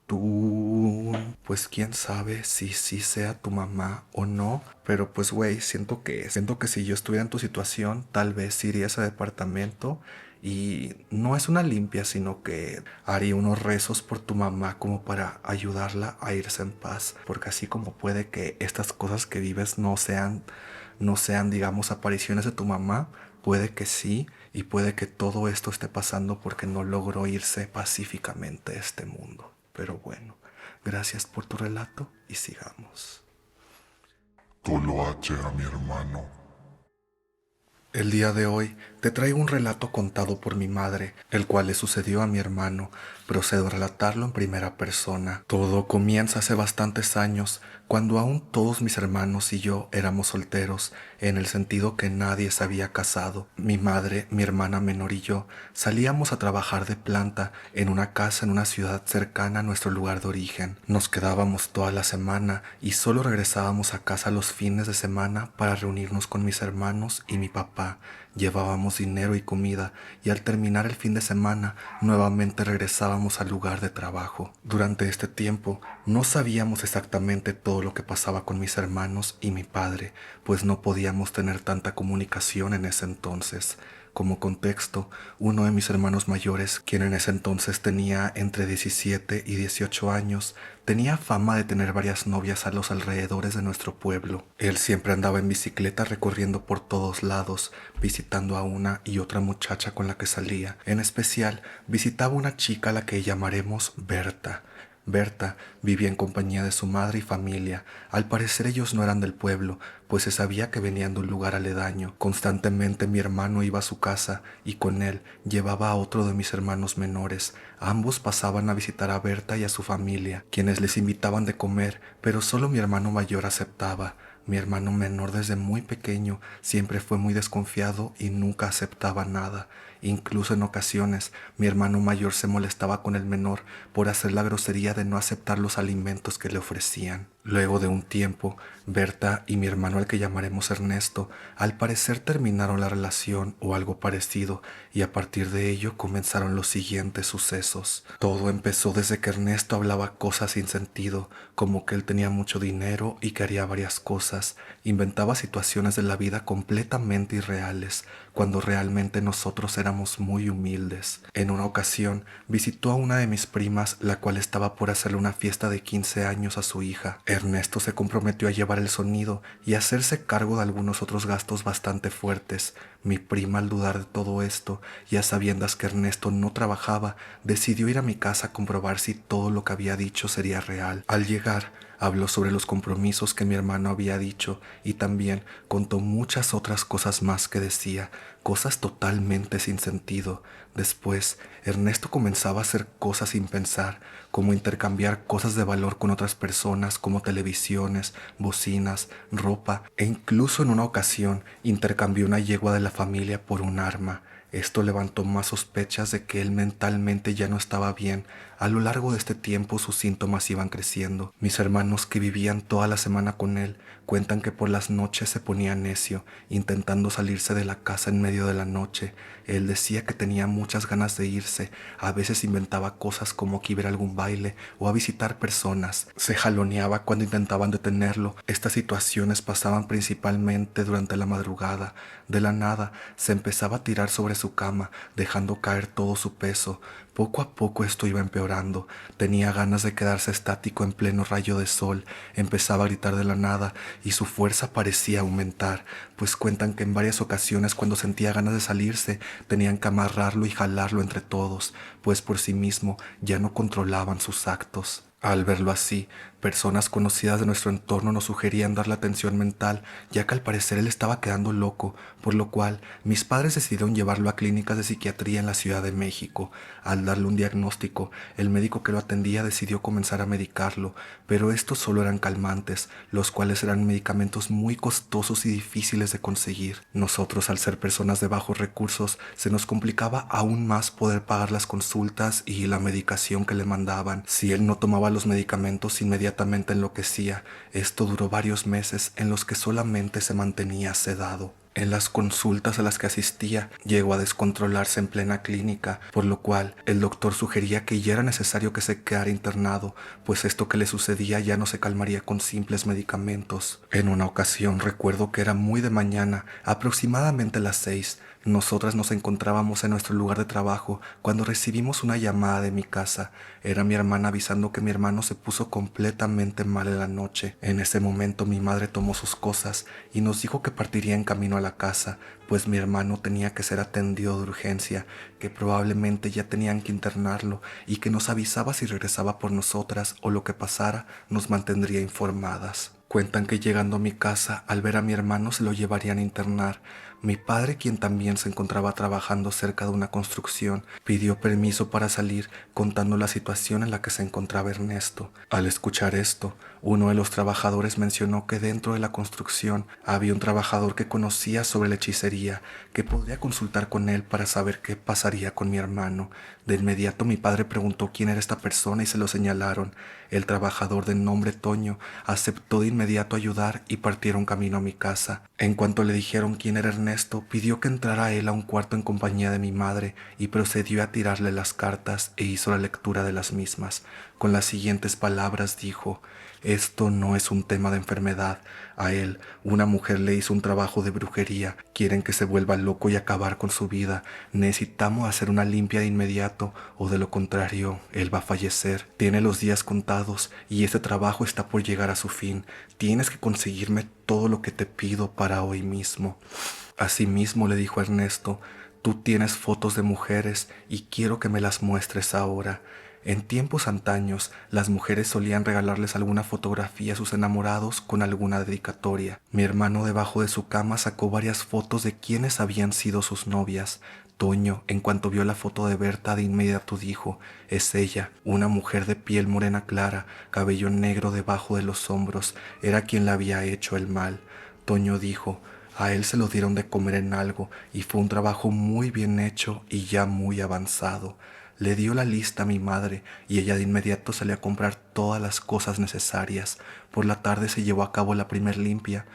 Tú, pues quién sabe si sí sea tu mamá o no, pero pues güey, siento que si yo estuviera en tu situación, tal vez iría a ese departamento y no es una limpia, sino que haría unos rezos por tu mamá como para ayudarla a irse en paz, porque así como puede que estas cosas que vives no sean, digamos, apariciones de tu mamá, puede que sí, y puede que todo esto esté pasando porque no logró irse pacíficamente de este mundo. Pero bueno, gracias por tu relato y sigamos. Toloache a mi hermano. El día de hoy te traigo un relato contado por mi madre, el cual le sucedió a mi hermano. Procedo a relatarlo en primera persona. Todo comienza hace bastantes años, cuando aún todos mis hermanos y yo éramos solteros, en el sentido que nadie se había casado. Mi madre, mi hermana menor y yo salíamos a trabajar de planta en una casa en una ciudad cercana a nuestro lugar de origen. Nos quedábamos toda la semana y solo regresábamos a casa los fines de semana para reunirnos con mis hermanos y mi papá. Llevábamos dinero y comida y al terminar el fin de semana nuevamente regresábamos al lugar de trabajo. Durante este tiempo no sabíamos exactamente todo lo que pasaba con mis hermanos y mi padre, pues no podíamos tener tanta comunicación en ese entonces. Como contexto, uno de mis hermanos mayores, quien en ese entonces tenía entre 17 y 18 años, tenía fama de tener varias novias a los alrededores de nuestro pueblo. Él siempre andaba en bicicleta recorriendo por todos lados, visitando a una y otra muchacha con la que salía. En especial, visitaba una chica a la que llamaremos Berta. Berta vivía en compañía de su madre y familia. Al parecer ellos no eran del pueblo, pues se sabía que venían de un lugar aledaño. Constantemente mi hermano iba a su casa y con él llevaba a otro de mis hermanos menores. Ambos pasaban a visitar a Berta y a su familia, quienes les invitaban de comer, pero solo mi hermano mayor aceptaba. Mi hermano menor desde muy pequeño siempre fue muy desconfiado y nunca aceptaba nada. Incluso en ocasiones mi hermano mayor se molestaba con el menor por hacer la grosería de no aceptar los alimentos que le ofrecían. Luego de un tiempo, Berta y mi hermano, al que llamaremos Ernesto, al parecer terminaron la relación o algo parecido, y a partir de ello comenzaron los siguientes sucesos. Todo empezó desde que Ernesto hablaba cosas sin sentido, como que él tenía mucho dinero y que haría varias cosas. Inventaba situaciones de la vida completamente irreales, cuando realmente nosotros éramos muy humildes. En una ocasión, visitó a una de mis primas, la cual estaba por hacerle una fiesta de 15 años a su hija. Ernesto se comprometió a llevar el sonido y hacerse cargo de algunos otros gastos bastante fuertes. Mi prima, al dudar de todo esto y a sabiendas que Ernesto no trabajaba, decidió ir a mi casa a comprobar si todo lo que había dicho sería real. Al llegar, habló sobre los compromisos que mi hermano había dicho y también contó muchas otras cosas más que decía, cosas totalmente sin sentido. Después, Ernesto comenzaba a hacer cosas sin pensar, como intercambiar cosas de valor con otras personas como televisiones, bocinas, ropa, e incluso en una ocasión intercambió una yegua de la familia por un arma. Esto levantó más sospechas de que él mentalmente ya no estaba bien. A lo largo de este tiempo sus síntomas iban creciendo. Mis hermanos, que vivían toda la semana con él, cuentan que por las noches se ponía necio, intentando salirse de la casa en medio de la noche. Él decía que tenía muchas ganas de irse. A veces inventaba cosas como que iba a ir a algún baile o a visitar personas. Se jaloneaba cuando intentaban detenerlo. Estas situaciones pasaban principalmente durante la madrugada. De la nada se empezaba a tirar sobre su cama, dejando caer todo su peso. Poco a poco esto iba empeorando. Tenía ganas de quedarse estático en pleno rayo de sol. Empezaba a gritar de la nada y su fuerza parecía aumentar, pues cuentan que en varias ocasiones cuando sentía ganas de salirse, tenían que amarrarlo y jalarlo entre todos, pues por sí mismo ya no controlaban sus actos. Al verlo así, personas conocidas de nuestro entorno nos sugerían darle atención mental, ya que al parecer él estaba quedando loco, por lo cual mis padres decidieron llevarlo a clínicas de psiquiatría en la Ciudad de México. Al darle un diagnóstico, el médico que lo atendía decidió comenzar a medicarlo, pero estos solo eran calmantes, los cuales eran medicamentos muy costosos y difíciles de conseguir. Nosotros, al ser personas de bajos recursos, se nos complicaba aún más poder pagar las consultas y la medicación que le mandaban. Si él no tomaba los medicamentos, inmediatamente enloquecía. Esto duró varios meses en los que solamente se mantenía sedado. En las consultas a las que asistía, llegó a descontrolarse en plena clínica, por lo cual el doctor sugería que ya era necesario que se quedara internado, pues esto que le sucedía ya no se calmaría con simples medicamentos. En una ocasión recuerdo que era muy de mañana, aproximadamente las 6. Nosotras nos encontrábamos en nuestro lugar de trabajo cuando recibimos una llamada de mi casa. Era mi hermana avisando que mi hermano se puso completamente mal en la noche. En ese momento mi madre tomó sus cosas y nos dijo que partiría en camino a la casa, pues mi hermano tenía que ser atendido de urgencia, que probablemente ya tenían que internarlo y que nos avisaba si regresaba por nosotras o lo que pasara nos mantendría informadas. Cuentan que llegando a mi casa, al ver a mi hermano se lo llevarían a internar. Mi padre, quien también se encontraba trabajando cerca de una construcción, pidió permiso para salir, contando la situación en la que se encontraba Ernesto. Al escuchar esto, uno de los trabajadores mencionó que dentro de la construcción había un trabajador que conocía sobre la hechicería, que podría consultar con él para saber qué pasaría con mi hermano. De inmediato mi padre preguntó quién era esta persona y se lo señalaron. El trabajador de nombre Toño aceptó de inmediato ayudar y partieron camino a mi casa. En cuanto le dijeron quién era Ernesto, pidió que entrara él a un cuarto en compañía de mi madre y procedió a tirarle las cartas e hizo la lectura de las mismas. Con las siguientes palabras dijo: Esto no es un tema de enfermedad. A él, una mujer le hizo un trabajo de brujería. Quieren que se vuelva loco y acabar con su vida. Necesitamos hacer una limpia de inmediato o de lo contrario, él va a fallecer. Tiene los días contados y ese trabajo está por llegar a su fin. Tienes que conseguirme todo lo que te pido para hoy mismo. Asimismo le dijo Ernesto, tú tienes fotos de mujeres y quiero que me las muestres ahora. En tiempos antaños, las mujeres solían regalarles alguna fotografía a sus enamorados con alguna dedicatoria. Mi hermano debajo de su cama sacó varias fotos de quienes habían sido sus novias. Toño, en cuanto vio la foto de Berta, de inmediato dijo, es ella, una mujer de piel morena clara, cabello negro debajo de los hombros, era quien le había hecho el mal. Toño dijo, a él se lo dieron de comer en algo y fue un trabajo muy bien hecho y ya muy avanzado. Le dio la lista a mi madre y ella de inmediato salió a comprar todas las cosas necesarias. Por la tarde se llevó a cabo la primer limpia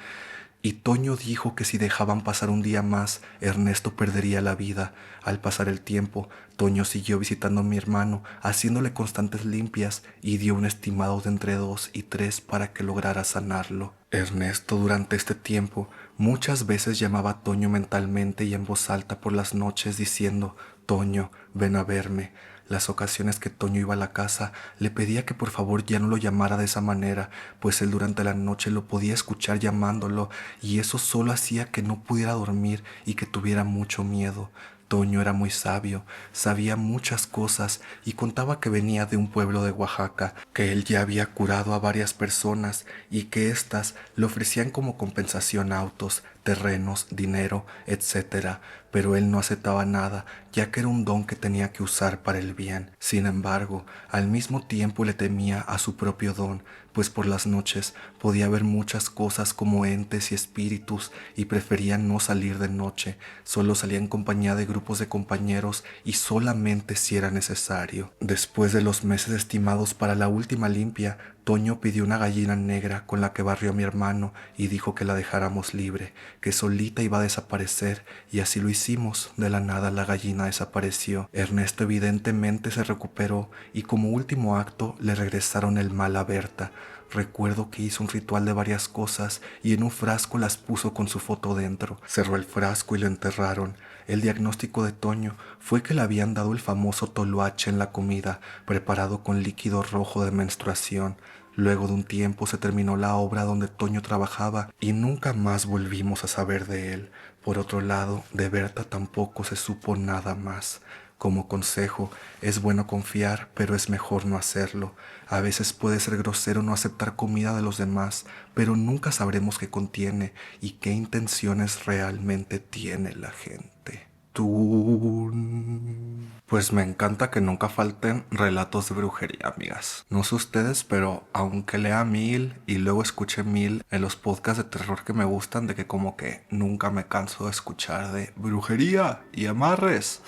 y Toño dijo que si dejaban pasar un día más, Ernesto perdería la vida. Al pasar el tiempo, Toño siguió visitando a mi hermano, haciéndole constantes limpias y dio un estimado de entre 2 y 3 para que lograra sanarlo. Ernesto durante este tiempo muchas veces llamaba a Toño mentalmente y en voz alta por las noches diciendo, Toño, ven a verme. Las ocasiones que Toño iba a la casa, le pedía que por favor ya no lo llamara de esa manera, pues él durante la noche lo podía escuchar llamándolo y eso solo hacía que no pudiera dormir y que tuviera mucho miedo. Toño era muy sabio, sabía muchas cosas y contaba que venía de un pueblo de Oaxaca, que él ya había curado a varias personas y que éstas le ofrecían como compensación autos, terrenos, dinero, etcétera, pero él no aceptaba nada, ya que era un don que tenía que usar para el bien. Sin embargo, al mismo tiempo le temía a su propio don, pues por las noches podía ver muchas cosas como entes y espíritus y prefería no salir de noche, solo salía en compañía de grupos de compañeros y solamente si era necesario. Después de los meses estimados para la última limpia, Toño pidió una gallina negra con la que barrió a mi hermano y dijo que la dejáramos libre, que solita iba a desaparecer, y así lo hicimos. De la nada la gallina desapareció. Ernesto evidentemente se recuperó y como último acto le regresaron el mal a Berta. Recuerdo que hizo un ritual de varias cosas y en un frasco las puso con su foto dentro. Cerró el frasco y lo enterraron. El diagnóstico de Toño fue que le habían dado el famoso toloache en la comida, preparado con líquido rojo de menstruación. Luego de un tiempo se terminó la obra donde Toño trabajaba y nunca más volvimos a saber de él. Por otro lado, de Berta tampoco se supo nada más. Como consejo, es bueno confiar, pero es mejor no hacerlo. A veces puede ser grosero no aceptar comida de los demás, pero nunca sabremos qué contiene y qué intenciones realmente tiene la gente. Pues me encanta que nunca falten relatos de brujería, amigas. No sé ustedes, pero aunque lea 1000 y luego escuche 1000 en los podcasts de terror que me gustan, de que como que nunca me canso de escuchar de brujería y amarres.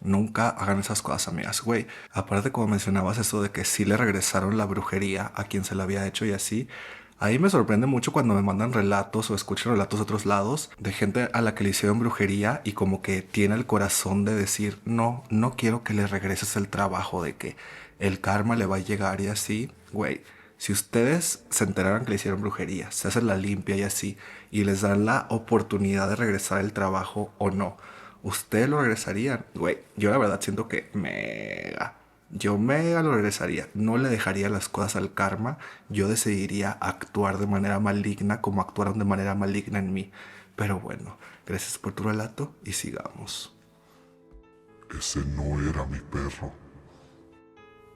Nunca hagan esas cosas, amigas. Güey, aparte como mencionabas eso de que sí le regresaron la brujería a quien se la había hecho y así, ahí me sorprende mucho cuando me mandan relatos o escucho relatos de otros lados de gente a la que le hicieron brujería y como que tiene el corazón de decir, no, no quiero que le regreses el trabajo, de que el karma le va a llegar y así. Güey, si ustedes se enteraran que le hicieron brujería, se hacen la limpia y así, y les dan la oportunidad de regresar el trabajo o no, ¿ustedes lo regresarían? Güey, yo la verdad siento que yo mega lo regresaría. No le dejaría las cosas al karma. Yo decidiría actuar de manera maligna como actuaron de manera maligna en mí. Pero bueno, gracias por tu relato y sigamos. Ese no era mi perro.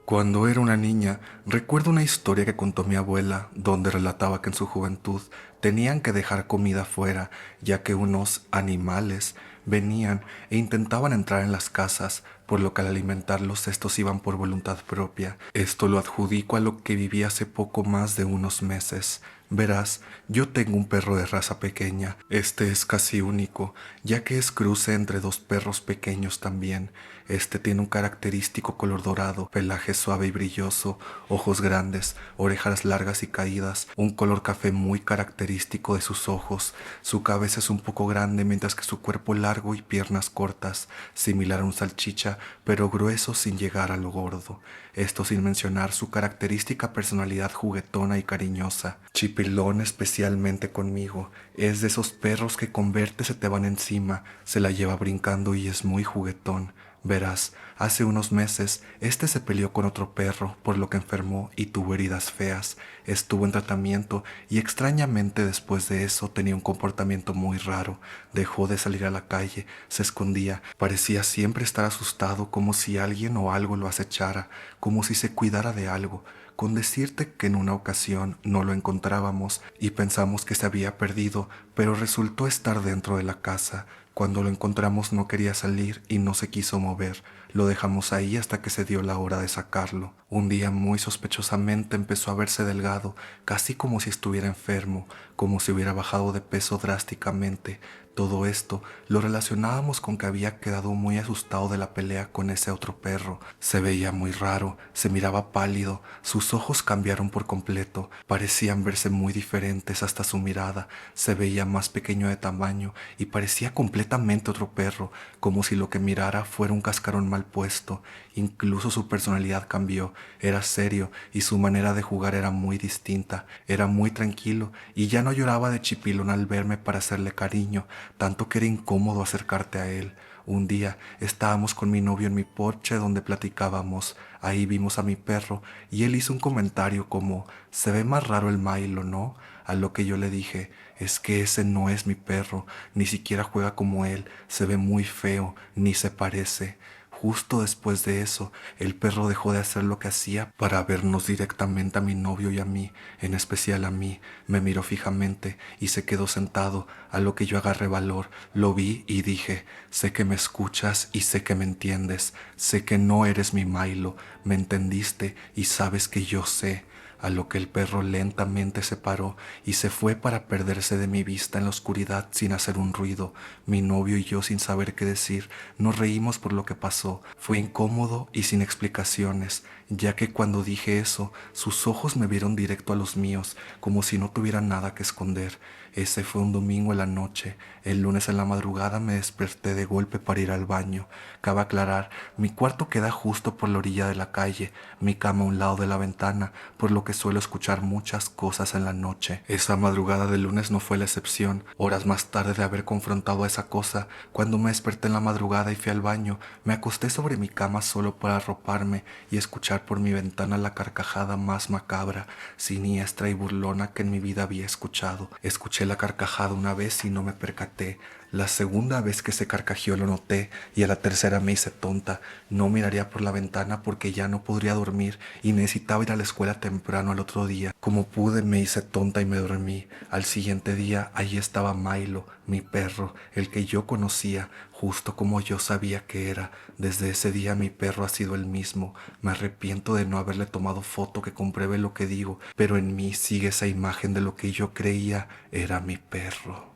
Cuando era una niña, recuerdo una historia que contó mi abuela, donde relataba que en su juventud tenían que dejar comida fuera, ya que unos animales venían e intentaban entrar en las casas, por lo que al alimentarlos estos iban por voluntad propia. Esto lo adjudico a lo que viví hace poco más de unos meses. Verás, yo tengo un perro de raza pequeña. Este es casi único, ya que es cruce entre dos perros pequeños también. Este tiene un característico color dorado, pelaje suave y brilloso, ojos grandes, orejas largas y caídas, un color café muy característico de sus ojos. Su cabeza es un poco grande mientras que su cuerpo largo y piernas cortas, similar a un salchicha, pero grueso sin llegar a lo gordo. Esto sin mencionar su característica personalidad juguetona y cariñosa. Chipilón, especialmente conmigo, es de esos perros que con verte se te van encima, se la lleva brincando y es muy juguetón. Verás, hace unos meses este se peleó con otro perro, por lo que enfermó y tuvo heridas feas. Estuvo en tratamiento y extrañamente después de eso tenía un comportamiento muy raro. Dejó de salir a la calle, se escondía, parecía siempre estar asustado, como si alguien o algo lo acechara, como si se cuidara de algo. Con decirte que en una ocasión no lo encontrábamos y pensamos que se había perdido, pero resultó estar dentro de la casa. Cuando lo encontramos no quería salir y no se quiso mover. Lo dejamos ahí hasta que se dio la hora de sacarlo. Un día muy sospechosamente empezó a verse delgado, casi como si estuviera enfermo, como si hubiera bajado de peso drásticamente. Todo esto lo relacionábamos con que había quedado muy asustado de la pelea con ese otro perro. Se veía muy raro, se miraba pálido, sus ojos cambiaron por completo, parecían verse muy diferentes hasta su mirada, se veía más pequeño de tamaño y parecía completamente otro perro, como si lo que mirara fuera un cascarón mal puesto. Incluso su personalidad cambió, era serio y su manera de jugar era muy distinta, era muy tranquilo y ya no lloraba de chipilón al verme para hacerle cariño, tanto que era incómodo acercarte a él. Un día estábamos con mi novio en mi porche donde platicábamos. Ahí vimos a mi perro y él hizo un comentario como: se ve más raro el Milo, ¿no? A lo que yo le dije: es que ese no es mi perro, ni siquiera juega como él, se ve muy feo, ni se parece. Justo después de eso, el perro dejó de hacer lo que hacía para vernos directamente a mi novio y a mí, en especial a mí. Me miró fijamente y se quedó sentado, a lo que yo agarré valor, lo vi y dije: sé que me escuchas y sé que me entiendes, sé que no eres mi Milo, me entendiste y sabes que yo sé. A lo que el perro lentamente se paró y se fue para perderse de mi vista en la oscuridad sin hacer un ruido. Mi novio y yo, sin saber qué decir, nos reímos por lo que pasó. Fue incómodo y sin explicaciones, ya que cuando dije eso, sus ojos me vieron directo a los míos, como si no tuviera nada que esconder. Ese fue un domingo en la noche. El lunes en la madrugada me desperté de golpe para ir al baño. Cabe aclarar, mi cuarto queda justo por la orilla de la calle, mi cama a un lado de la ventana, por lo que suelo escuchar muchas cosas en la noche. Esa madrugada del lunes no fue la excepción. Horas más tarde de haber confrontado a esa cosa, cuando me desperté en la madrugada y fui al baño, me acosté sobre mi cama solo para arroparme y escuchar por mi ventana la carcajada más macabra, siniestra y burlona que en mi vida había escuchado. Escuché la carcajada una vez y no me percaté. La segunda vez que se carcajeó lo noté y a la tercera me hice tonta. No miraría por la ventana porque ya no podría dormir y necesitaba ir a la escuela temprano al otro día. Como pude me hice tonta y me dormí. Al siguiente día allí estaba Milo, mi perro, el que yo conocía, justo como yo sabía que era. Desde ese día mi perro ha sido el mismo. Me arrepiento de no haberle tomado foto, que compruebe lo que digo, pero en mí sigue esa imagen de lo que yo creía era mi perro.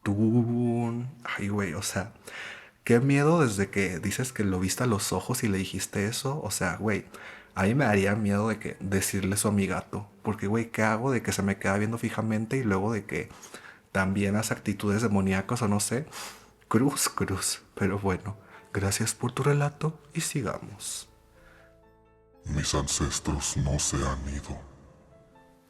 Tú... Ay, güey, o sea, qué miedo desde que dices que lo viste a los ojos y le dijiste eso. O sea, güey, a mí me daría miedo de que decirle eso a mi gato. Porque, güey, ¿qué hago de que se me queda viendo fijamente y luego de que también hace actitudes demoníacas o no sé? Cruz, cruz. Pero bueno, gracias por tu relato y sigamos. Mis ancestros no se han ido.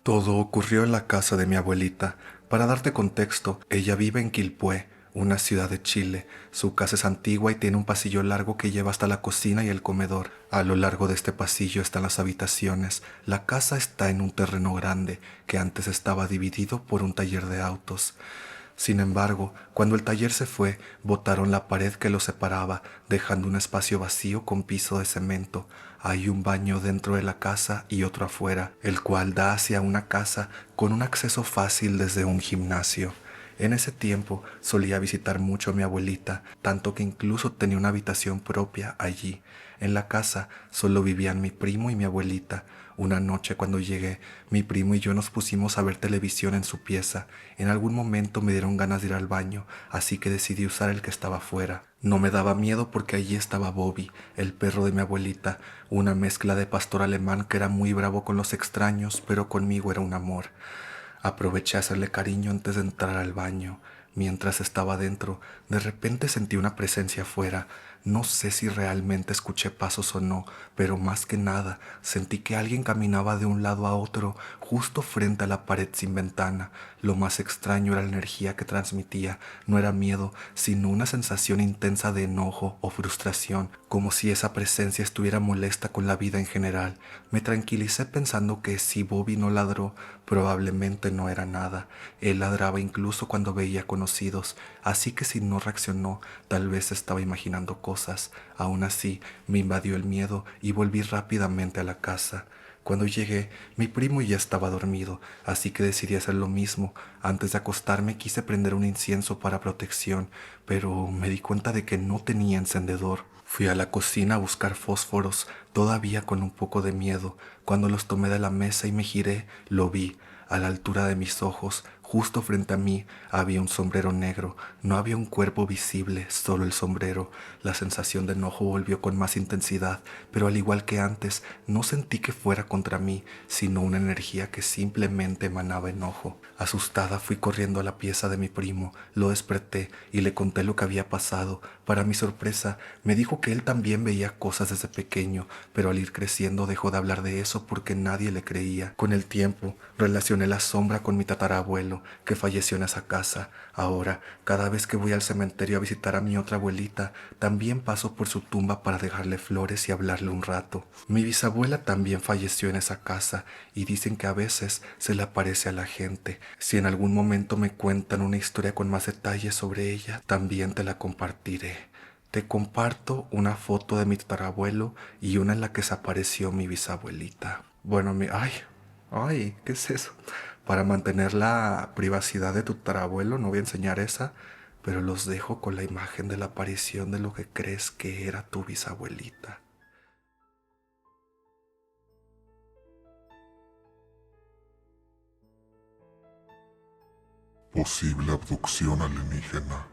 Todo ocurrió en la casa de mi abuelita. Para darte contexto, ella vive en Quilpué, una ciudad de Chile. Su casa es antigua y tiene un pasillo largo que lleva hasta la cocina y el comedor. A lo largo de este pasillo están las habitaciones. La casa está en un terreno grande que antes estaba dividido por un taller de autos. Sin embargo, cuando el taller se fue, botaron la pared que lo separaba, dejando un espacio vacío con piso de cemento. Hay un baño dentro de la casa y otro afuera, el cual da hacia una casa con un acceso fácil desde un gimnasio. En ese tiempo solía visitar mucho a mi abuelita, tanto que incluso tenía una habitación propia allí. En la casa solo vivían mi primo y mi abuelita. Una noche cuando llegué, mi primo y yo nos pusimos a ver televisión en su pieza. En algún momento me dieron ganas de ir al baño, así que decidí usar el que estaba afuera. No me daba miedo porque allí estaba Bobby, el perro de mi abuelita, una mezcla de pastor alemán que era muy bravo con los extraños, pero conmigo era un amor. Aproveché a hacerle cariño antes de entrar al baño. Mientras estaba dentro, de repente sentí una presencia afuera. No sé si realmente escuché pasos o no, pero más que nada sentí que alguien caminaba de un lado a otro, justo frente a la pared sin ventana. Lo más extraño era la energía que transmitía. No era miedo, sino una sensación intensa de enojo o frustración, como si esa presencia estuviera molesta con la vida en general. Me tranquilicé pensando que si Bobby no ladró, probablemente no era nada. Él ladraba incluso cuando veía conocidos, así que si no reaccionó, tal vez estaba imaginando cosas. Aún así, me invadió el miedo y volví rápidamente a la casa. Cuando llegué, mi primo ya estaba dormido, así que decidí hacer lo mismo. Antes de acostarme quise prender un incienso para protección, pero me di cuenta de que no tenía encendedor. Fui a la cocina a buscar fósforos, todavía con un poco de miedo. Cuando los tomé de la mesa y me giré, lo vi. A la altura de mis ojos, justo frente a mí, había un sombrero negro. No había un cuerpo visible, solo el sombrero. La sensación de enojo volvió con más intensidad, pero al igual que antes, no sentí que fuera contra mí, sino una energía que simplemente emanaba enojo. Asustada fui corriendo a la pieza de mi primo, lo desperté y le conté lo que había pasado. Para mi sorpresa, me dijo que él también veía cosas desde pequeño, pero al ir creciendo dejó de hablar de eso porque nadie le creía. Con el tiempo, relacioné la sombra con mi tatarabuelo, que falleció en esa casa. Ahora, cada vez que voy al cementerio a visitar a mi otra abuelita, también paso por su tumba para dejarle flores y hablarle un rato. Mi bisabuela también falleció en esa casa y dicen que a veces se le aparece a la gente. Si en algún momento me cuentan una historia con más detalles sobre ella, también te la compartiré. Te comparto una foto de mi tatarabuelo y una en la que se apareció mi bisabuelita. Bueno, ay, ¿qué es eso? Para mantener la privacidad de tu tatarabuelo, no voy a enseñar esa, pero los dejo con la imagen de la aparición de lo que crees que era tu bisabuelita. Posible abducción alienígena.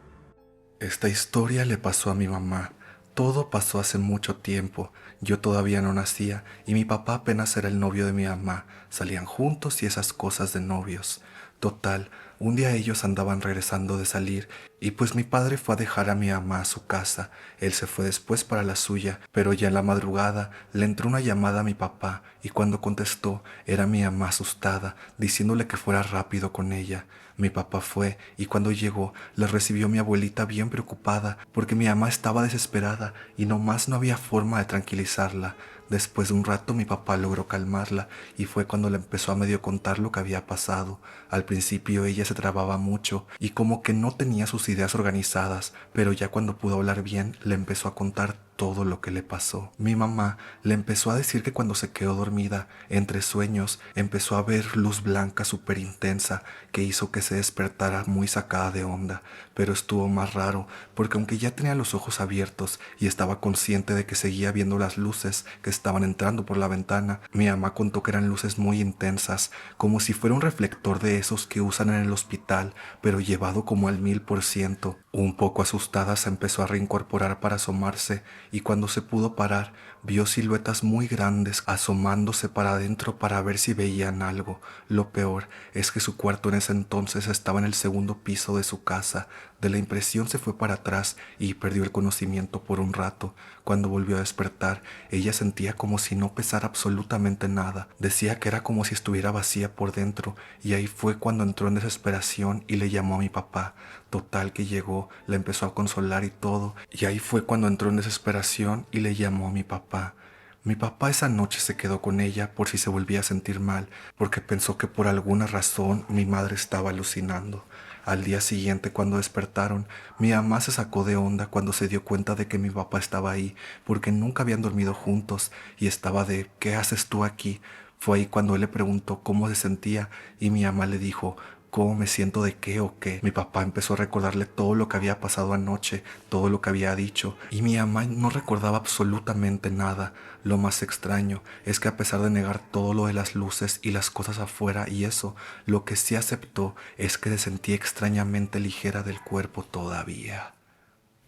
Esta historia le pasó a mi mamá. Todo pasó hace mucho tiempo. Yo todavía no nacía y mi papá apenas era el novio de mi mamá. Salían juntos y esas cosas de novios. Total, un día ellos andaban regresando de salir y pues mi padre fue a dejar a mi mamá a su casa. Él se fue después para la suya, pero ya en la madrugada le entró una llamada a mi papá y cuando contestó era mi mamá asustada, diciéndole que fuera rápido con ella. Mi papá fue y cuando llegó la recibió mi abuelita bien preocupada porque mi mamá estaba desesperada y nomás no había forma de tranquilizarla. Después de un rato mi papá logró calmarla y fue cuando le empezó a medio contar lo que había pasado. Al principio ella se trababa mucho y como que no tenía sus ideas organizadas, pero ya cuando pudo hablar bien le empezó a contar todo lo que le pasó. Mi mamá le empezó a decir que cuando se quedó dormida, entre sueños, empezó a ver luz blanca súper intensa que hizo que se despertara muy sacada de onda, pero estuvo más raro porque aunque ya tenía los ojos abiertos y estaba consciente de que seguía viendo las luces que estaban entrando por la ventana, mi mamá contó que eran luces muy intensas, como si fuera un reflector de esos que usan en el hospital, pero llevado como al 1000%. Un poco asustada se empezó a reincorporar para asomarse y cuando se pudo parar, vio siluetas muy grandes asomándose para adentro para ver si veían algo. Lo peor es que su cuarto en ese entonces estaba en el segundo piso de su casa. De la impresión se fue para atrás y perdió el conocimiento por un rato. Cuando volvió a despertar, ella sentía como si no pesara absolutamente nada. Decía que era como si estuviera vacía por dentro y ahí fue cuando entró en desesperación y le llamó a mi papá. Total que llegó, la empezó a consolar y todo, y ahí fue cuando entró en desesperación y le llamó a mi papá. Mi papá esa noche se quedó con ella por si se volvía a sentir mal, porque pensó que por alguna razón mi madre estaba alucinando. Al día siguiente, cuando despertaron, mi mamá se sacó de onda cuando se dio cuenta de que mi papá estaba ahí, porque nunca habían dormido juntos y estaba de ¿qué haces tú aquí? Fue ahí cuando él le preguntó cómo se sentía y mi mamá le dijo ¿cómo me siento de qué o qué? Mi papá empezó a recordarle todo lo que había pasado anoche, todo lo que había dicho, y mi mamá no recordaba absolutamente nada. Lo más extraño es que a pesar de negar todo lo de las luces y las cosas afuera y eso, lo que sí aceptó es que se sentía extrañamente ligera del cuerpo todavía.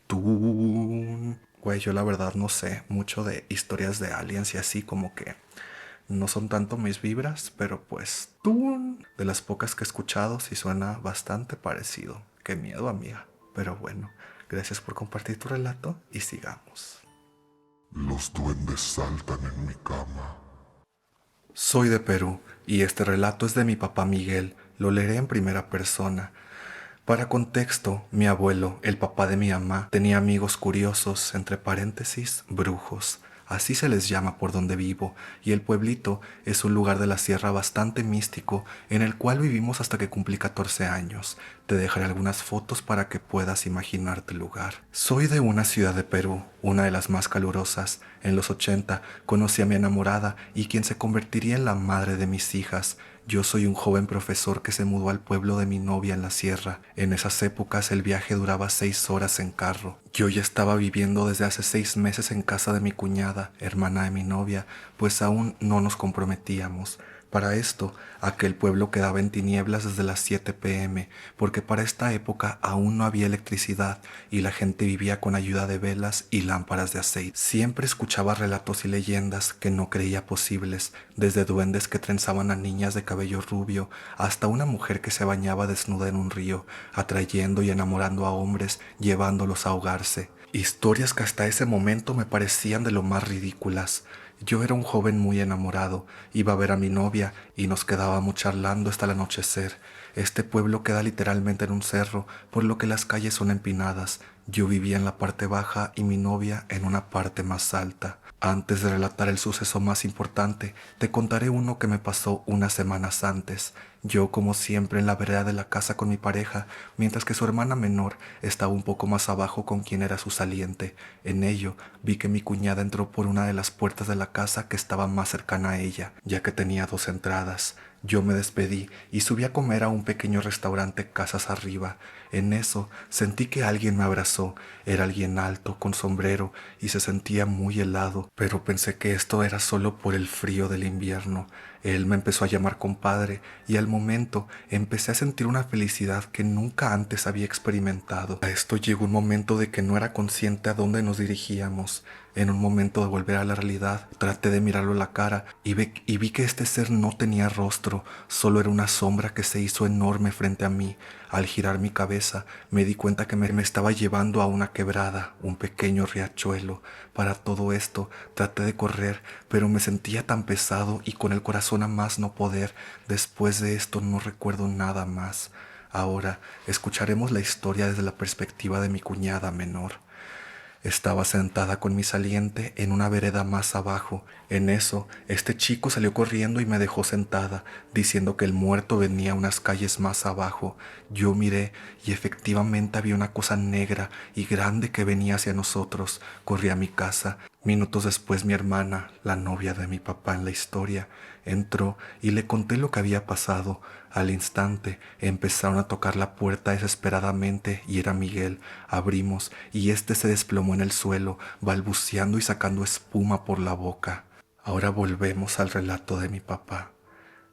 Tú... Güey, yo la verdad no sé mucho de historias de aliens y así como que no son tanto mis vibras, pero pues tú, de las pocas que he escuchado, sí suena bastante parecido. Qué miedo, amiga. Pero bueno, Gracias por compartir tu relato y sigamos. Los duendes saltan en mi cama. Soy de Perú y este relato es de mi papá Miguel. Lo leeré en primera persona. Para contexto, mi abuelo, el papá de mi mamá, tenía amigos curiosos, entre paréntesis, brujos. Así se les llama por donde vivo, y el pueblito es un lugar de la sierra bastante místico en el cual vivimos hasta que cumplí 14 años. Te dejaré algunas fotos para que puedas imaginarte el lugar. Soy de una ciudad de Perú, una de las más calurosas. En los 80 conocí a mi enamorada y quien se convertiría en la madre de mis hijas. Yo soy un joven profesor que se mudó al pueblo de mi novia en la sierra. En esas épocas el viaje duraba 6 horas en carro. Yo ya estaba viviendo desde hace 6 meses en casa de mi cuñada, hermana de mi novia, pues aún no nos comprometíamos. Para esto, aquel pueblo quedaba en tinieblas desde las 7 p.m., porque para esta época aún no había electricidad y la gente vivía con ayuda de velas y lámparas de aceite. Siempre escuchaba relatos y leyendas que no creía posibles, desde duendes que trenzaban a niñas de cabello rubio hasta una mujer que se bañaba desnuda en un río, atrayendo y enamorando a hombres, llevándolos a ahogarse. Historias que hasta ese momento me parecían de lo más ridículas. Yo era un joven muy enamorado, iba a ver a mi novia y nos quedábamos charlando hasta el anochecer. Este pueblo queda literalmente en un cerro, por lo que las calles son empinadas. Yo vivía en la parte baja y mi novia en una parte más alta. Antes de relatar el suceso más importante, te contaré uno que me pasó unas semanas antes. Yo, como siempre, en la vereda de la casa con mi pareja, mientras que su hermana menor estaba un poco más abajo con quien era su saliente. En ello, vi que mi cuñada entró por una de las puertas de la casa que estaba más cercana a ella, ya que tenía 2 entradas. Yo me despedí y subí a comer a un pequeño restaurante casas arriba. En eso sentí que alguien me abrazó. Era alguien alto, con sombrero, y se sentía muy helado, pero pensé que esto era solo por el frío del invierno. Él me empezó a llamar compadre y al momento empecé a sentir una felicidad que nunca antes había experimentado. A esto llegó un momento de que no era consciente a dónde nos dirigíamos. En un momento de volver a la realidad, traté de mirarlo a la cara y vi que este ser no tenía rostro, solo era una sombra que se hizo enorme frente a mí. Al girar mi cabeza, me di cuenta que me estaba llevando a una quebrada, un pequeño riachuelo. Para todo esto, traté de correr, pero me sentía tan pesado y con el corazón a más no poder. Después de esto no recuerdo nada más. Ahora escucharemos la historia desde la perspectiva de mi cuñada menor. Estaba sentada con mi saliente en una vereda más abajo. En eso, este chico salió corriendo y me dejó sentada, diciendo que el muerto venía unas calles más abajo. Yo miré y efectivamente había una cosa negra y grande que venía hacia nosotros. Corrí a mi casa. Minutos después mi hermana, la novia de mi papá en la historia, entró y le conté lo que había pasado. Al instante empezaron a tocar la puerta desesperadamente y era Miguel. Abrimos y este se desplomó en el suelo, balbuceando y sacando espuma por la boca. Ahora volvemos al relato de mi papá.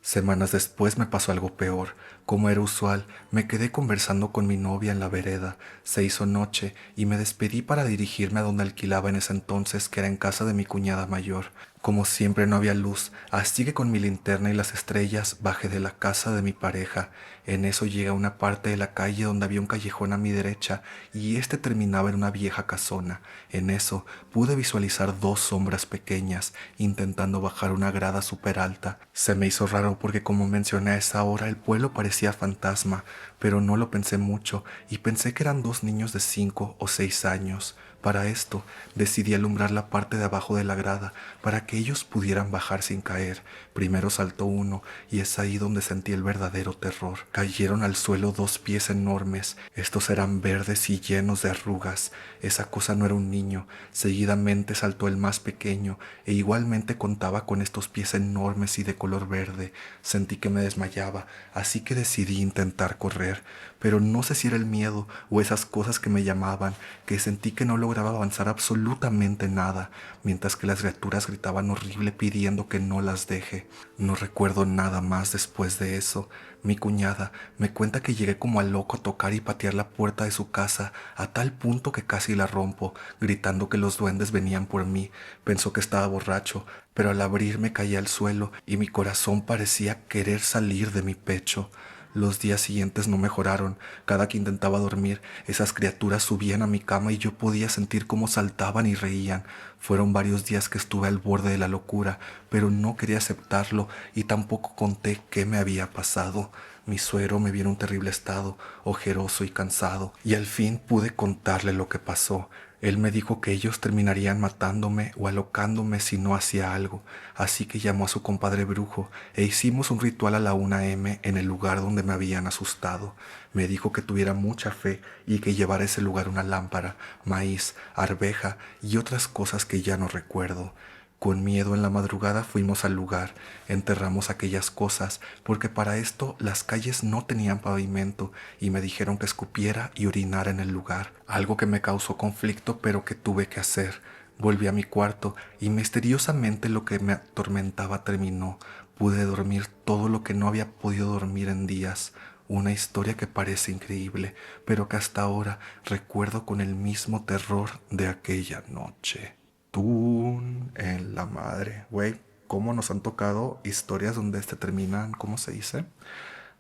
Semanas después me pasó algo peor. Como era usual, me quedé conversando con mi novia en la vereda. Se hizo noche y me despedí para dirigirme a donde alquilaba en ese entonces, que era en casa de mi cuñada mayor. Como siempre no había luz, así que con mi linterna y las estrellas bajé de la casa de mi pareja. En eso llegué a una parte de la calle donde había un callejón a mi derecha y este terminaba en una vieja casona. En eso pude visualizar 2 sombras pequeñas intentando bajar una grada súper alta. Se me hizo raro porque, como mencioné, a esa hora el pueblo parecía fantasma, pero no lo pensé mucho y pensé que eran 2 niños de 5 o 6 años. Para esto, decidí alumbrar la parte de abajo de la grada para que ellos pudieran bajar sin caer. Primero saltó uno y es ahí donde sentí el verdadero terror. Cayeron al suelo 2 pies enormes. Estos eran verdes y llenos de arrugas. Esa cosa no era un niño. Seguidamente saltó el más pequeño e igualmente contaba con estos pies enormes y de color verde. Sentí que me desmayaba, así que decidí intentar correr. Pero no sé si era el miedo o esas cosas que me llamaban, que sentí que no lograba avanzar absolutamente nada, mientras que las criaturas gritaban horrible pidiendo que no las deje. No recuerdo nada más después de eso. Mi cuñada me cuenta que llegué como a loco a tocar y patear la puerta de su casa a tal punto que casi la rompo, gritando que los duendes venían por mí. Pensó que estaba borracho, pero al abrirme caí al suelo y mi corazón parecía querer salir de mi pecho. Los días siguientes no mejoraron. Cada que intentaba dormir, esas criaturas subían a mi cama y yo podía sentir cómo saltaban y reían. Fueron varios días que estuve al borde de la locura, pero no quería aceptarlo y tampoco conté qué me había pasado. Mi suegro me vio en un terrible estado, ojeroso y cansado, y al fin pude contarle lo que pasó. Él me dijo que ellos terminarían matándome o alocándome si no hacía algo, así que llamó a su compadre brujo e hicimos un ritual a la 1 a.m. en el lugar donde me habían asustado. Me dijo que tuviera mucha fe y que llevara a ese lugar una lámpara, maíz, arveja y otras cosas que ya no recuerdo. Con miedo en la madrugada fuimos al lugar, enterramos aquellas cosas, porque para esto las calles no tenían pavimento y me dijeron que escupiera y orinara en el lugar, algo que me causó conflicto pero que tuve que hacer. Volví a mi cuarto y misteriosamente lo que me atormentaba terminó. Pude dormir todo lo que no había podido dormir en días. Una historia que parece increíble, pero que hasta ahora recuerdo con el mismo terror de aquella noche. Tú en la madre, güey, cómo nos han tocado historias donde terminan, ¿cómo se dice?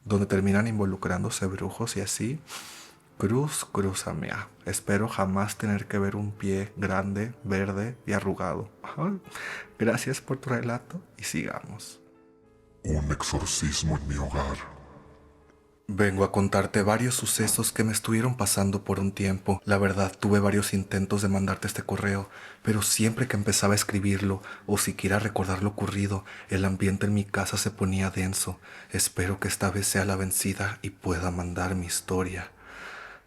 Donde terminan involucrándose brujos y así. Cruz, cruza mía. Espero jamás tener que ver un pie grande, verde y arrugado. Ajá. Gracias por tu relato y sigamos. Un exorcismo en mi hogar. Vengo a contarte varios sucesos que me estuvieron pasando por un tiempo. La verdad, tuve varios intentos de mandarte este correo, pero siempre que empezaba a escribirlo o siquiera recordar lo ocurrido, el ambiente en mi casa se ponía denso. Espero que esta vez sea la vencida y pueda mandar mi historia.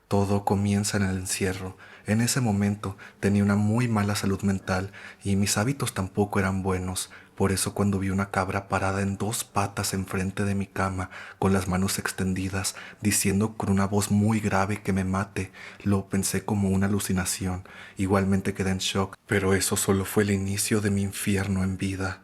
Todo comienza en el encierro. En ese momento tenía una muy mala salud mental y mis hábitos tampoco eran buenos. Por eso cuando vi una cabra parada en 2 patas enfrente de mi cama, con las manos extendidas, diciendo con una voz muy grave que me mate, lo pensé como una alucinación. Igualmente quedé en shock, pero eso solo fue el inicio de mi infierno en vida.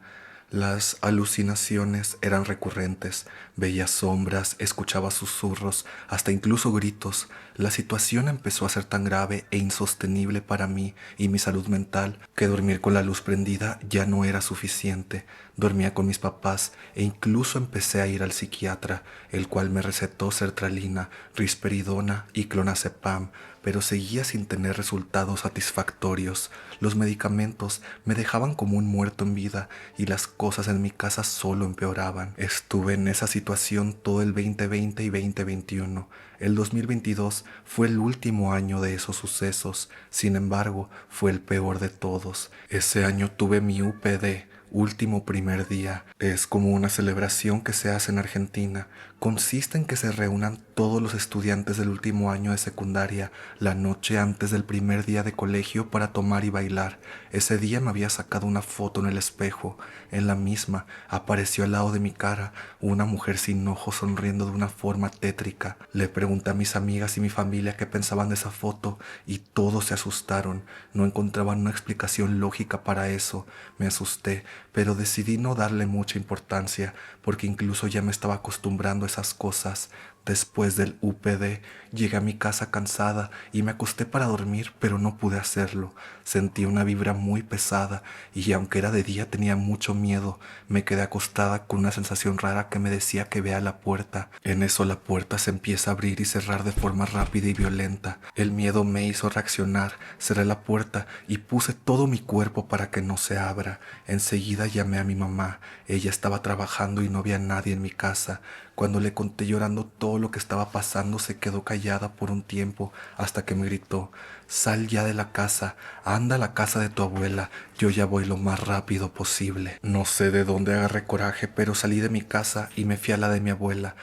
Las alucinaciones eran recurrentes, veía sombras, escuchaba susurros, hasta incluso gritos. La situación empezó a ser tan grave e insostenible para mí y mi salud mental que dormir con la luz prendida ya no era suficiente. Dormía con mis papás e incluso empecé a ir al psiquiatra, el cual me recetó sertralina, risperidona y clonazepam, pero seguía sin tener resultados satisfactorios. Los medicamentos me dejaban como un muerto en vida y las cosas en mi casa solo empeoraban. Estuve en esa situación todo el 2020 y 2021. El 2022 fue el último año de esos sucesos, sin embargo, fue el peor de todos. Ese año tuve mi UPD, último primer día. Es como una celebración que se hace en Argentina. Consiste en que se reúnan todos los estudiantes del último año de secundaria la noche antes del primer día de colegio para tomar y bailar. Ese día me había sacado una foto en el espejo. En la misma apareció al lado de mi cara una mujer sin ojos sonriendo de una forma tétrica. Le pregunté a mis amigas y mi familia qué pensaban de esa foto y todos se asustaron. No encontraban una explicación lógica para eso. Me asusté, pero decidí no darle mucha importancia porque incluso ya me estaba acostumbrando a esas cosas. Después del UPD, llegué a mi casa cansada y me acosté para dormir, pero no pude hacerlo. Sentí una vibra muy pesada y aunque era de día tenía mucho miedo. Me quedé acostada con una sensación rara que me decía que vea la puerta. En eso la puerta se empieza a abrir y cerrar de forma rápida y violenta. El miedo me hizo reaccionar. Cerré la puerta y puse todo mi cuerpo para que no se abra. Enseguida llamé a mi mamá. Ella estaba trabajando y no había nadie en mi casa. Cuando le conté llorando todo lo que estaba pasando, se quedó callada por un tiempo hasta que me gritó: «Sal ya de la casa, anda a la casa de tu abuela, yo ya voy lo más rápido posible». No sé de dónde agarré coraje, pero salí de mi casa y me fui a la de mi abuela.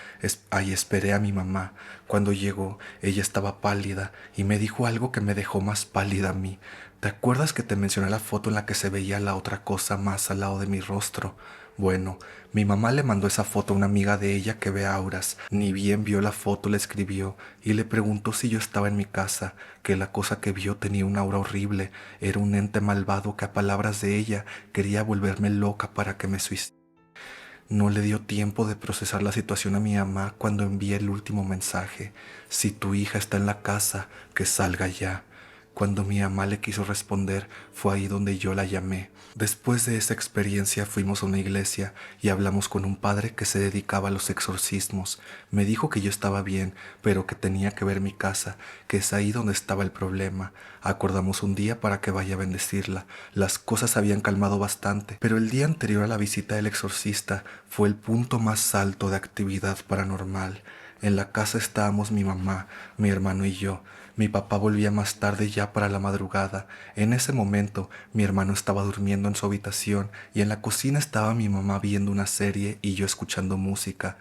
Ahí esperé a mi mamá. Cuando llegó, ella estaba pálida y me dijo algo que me dejó más pálida a mí. «¿Te acuerdas que te mencioné la foto en la que se veía la otra cosa más al lado de mi rostro?» Bueno, mi mamá le mandó esa foto a una amiga de ella que ve auras. Ni bien vio la foto, le escribió y le preguntó si yo estaba en mi casa, que la cosa que vio tenía un aura horrible. Era un ente malvado que a palabras de ella quería volverme loca para que me suicidara. No le dio tiempo de procesar la situación a mi mamá cuando envié el último mensaje: «Si tu hija está en la casa, que salga ya». Cuando mi mamá le quiso responder, fue ahí donde yo la llamé. Después de esa experiencia fuimos a una iglesia y hablamos con un padre que se dedicaba a los exorcismos. Me dijo que yo estaba bien, pero que tenía que ver mi casa, que es ahí donde estaba el problema. Acordamos un día para que vaya a bendecirla. Las cosas habían calmado bastante, pero el día anterior a la visita del exorcista fue el punto más alto de actividad paranormal. En la casa estábamos mi mamá, mi hermano y yo. Mi papá volvía más tarde ya para la madrugada. En ese momento mi hermano estaba durmiendo en su habitación y en la cocina estaba mi mamá viendo una serie y yo escuchando música.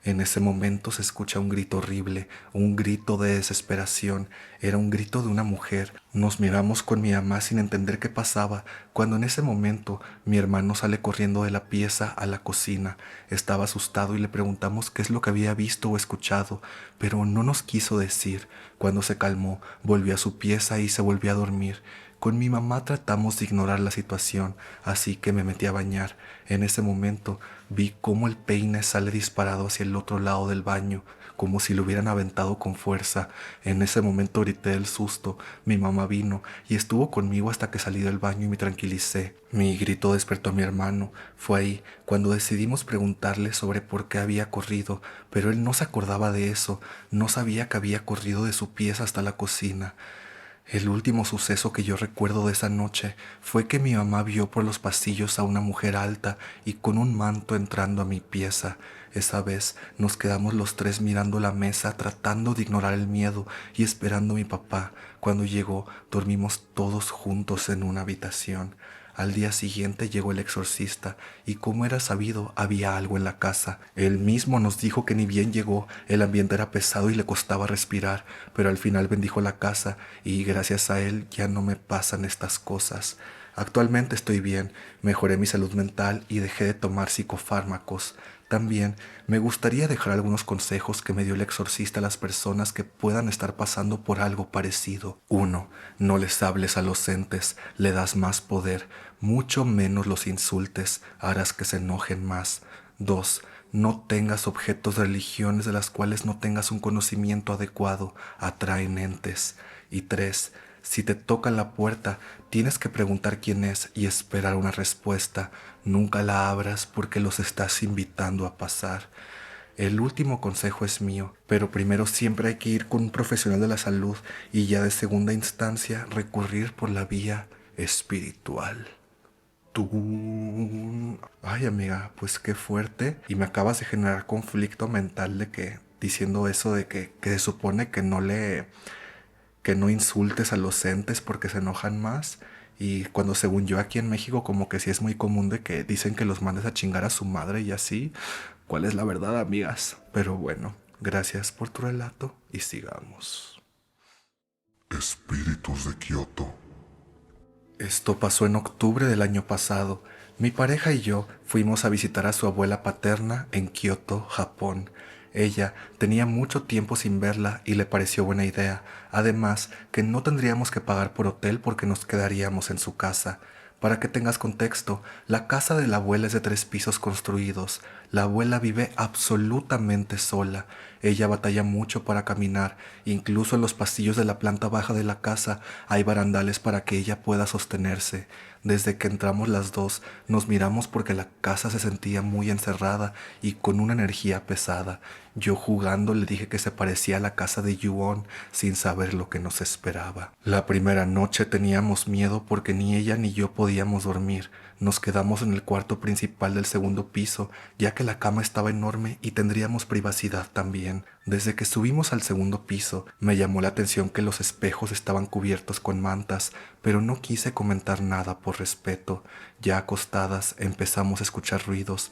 En ese momento se escucha un grito horrible, un grito de desesperación. Era un grito de una mujer. Nos miramos con mi mamá sin entender qué pasaba, cuando en ese momento mi hermano sale corriendo de la pieza a la cocina. Estaba asustado y le preguntamos qué es lo que había visto o escuchado, pero no nos quiso decir. Cuando se calmó, volvió a su pieza y se volvió a dormir. Con mi mamá tratamos de ignorar la situación, así que me metí a bañar. En ese momento vi cómo el peine sale disparado hacia el otro lado del baño, como si lo hubieran aventado con fuerza. En ese momento grité del susto. Mi mamá vino y estuvo conmigo hasta que salí del baño y me tranquilicé. Mi grito despertó a mi hermano. Fue ahí cuando decidimos preguntarle sobre por qué había corrido, pero él no se acordaba de eso. No sabía que había corrido de su pieza hasta la cocina. El último suceso que yo recuerdo de esa noche fue que mi mamá vio por los pasillos a una mujer alta y con un manto entrando a mi pieza. Esa vez nos quedamos los tres mirando la mesa, tratando de ignorar el miedo y esperando a mi papá. Cuando llegó, dormimos todos juntos en una habitación. Al día siguiente llegó el exorcista y como era sabido, había algo en la casa. Él mismo nos dijo que ni bien llegó, el ambiente era pesado y le costaba respirar, pero al final bendijo la casa y gracias a él ya no me pasan estas cosas. Actualmente estoy bien, mejoré mi salud mental y dejé de tomar psicofármacos. También me gustaría dejar algunos consejos que me dio el exorcista a las personas que puedan estar pasando por algo parecido. 1. No les hables a los entes, le das más poder, mucho menos los insultes, harás que se enojen más. 2. No tengas objetos de religiones de las cuales no tengas un conocimiento adecuado, atraen entes. Y 3. Si te tocan la puerta, tienes que preguntar quién es y esperar una respuesta. Nunca la abras porque los estás invitando a pasar. El último consejo es mío, pero primero siempre hay que ir con un profesional de la salud y ya de segunda instancia recurrir por la vía espiritual. Tú... Ay, amiga, pues qué fuerte. Y me acabas de generar conflicto mental de que diciendo eso de que se supone que no insultes a los entes porque se enojan más. Y cuando según yo aquí en México como que sí es muy común de que dicen que los mandes a chingar a su madre y así. ¿Cuál es la verdad, amigas? Pero bueno, gracias por tu relato y sigamos. Espíritus de Kioto. Esto pasó en octubre del año pasado. Mi pareja y yo fuimos a visitar a su abuela paterna en Kioto, Japón. Ella tenía mucho tiempo sin verla y le pareció buena idea. Además, que no tendríamos que pagar por hotel porque nos quedaríamos en su casa. Para que tengas contexto, la casa de la abuela es de 3 pisos construidos. La abuela vive absolutamente sola. Ella batalla mucho para caminar. Incluso en los pasillos de la planta baja de la casa hay barandales para que ella pueda sostenerse. Desde que entramos las dos, nos miramos porque la casa se sentía muy encerrada y con una energía pesada. Yo jugando le dije que se parecía a la casa de Yuon sin saber lo que nos esperaba. La primera noche teníamos miedo porque ni ella ni yo podíamos dormir. Nos quedamos en el cuarto principal del segundo piso, ya que la cama estaba enorme y tendríamos privacidad también. Desde que subimos al segundo piso, me llamó la atención que los espejos estaban cubiertos con mantas, pero no quise comentar nada por respeto. Ya acostadas empezamos a escuchar ruidos,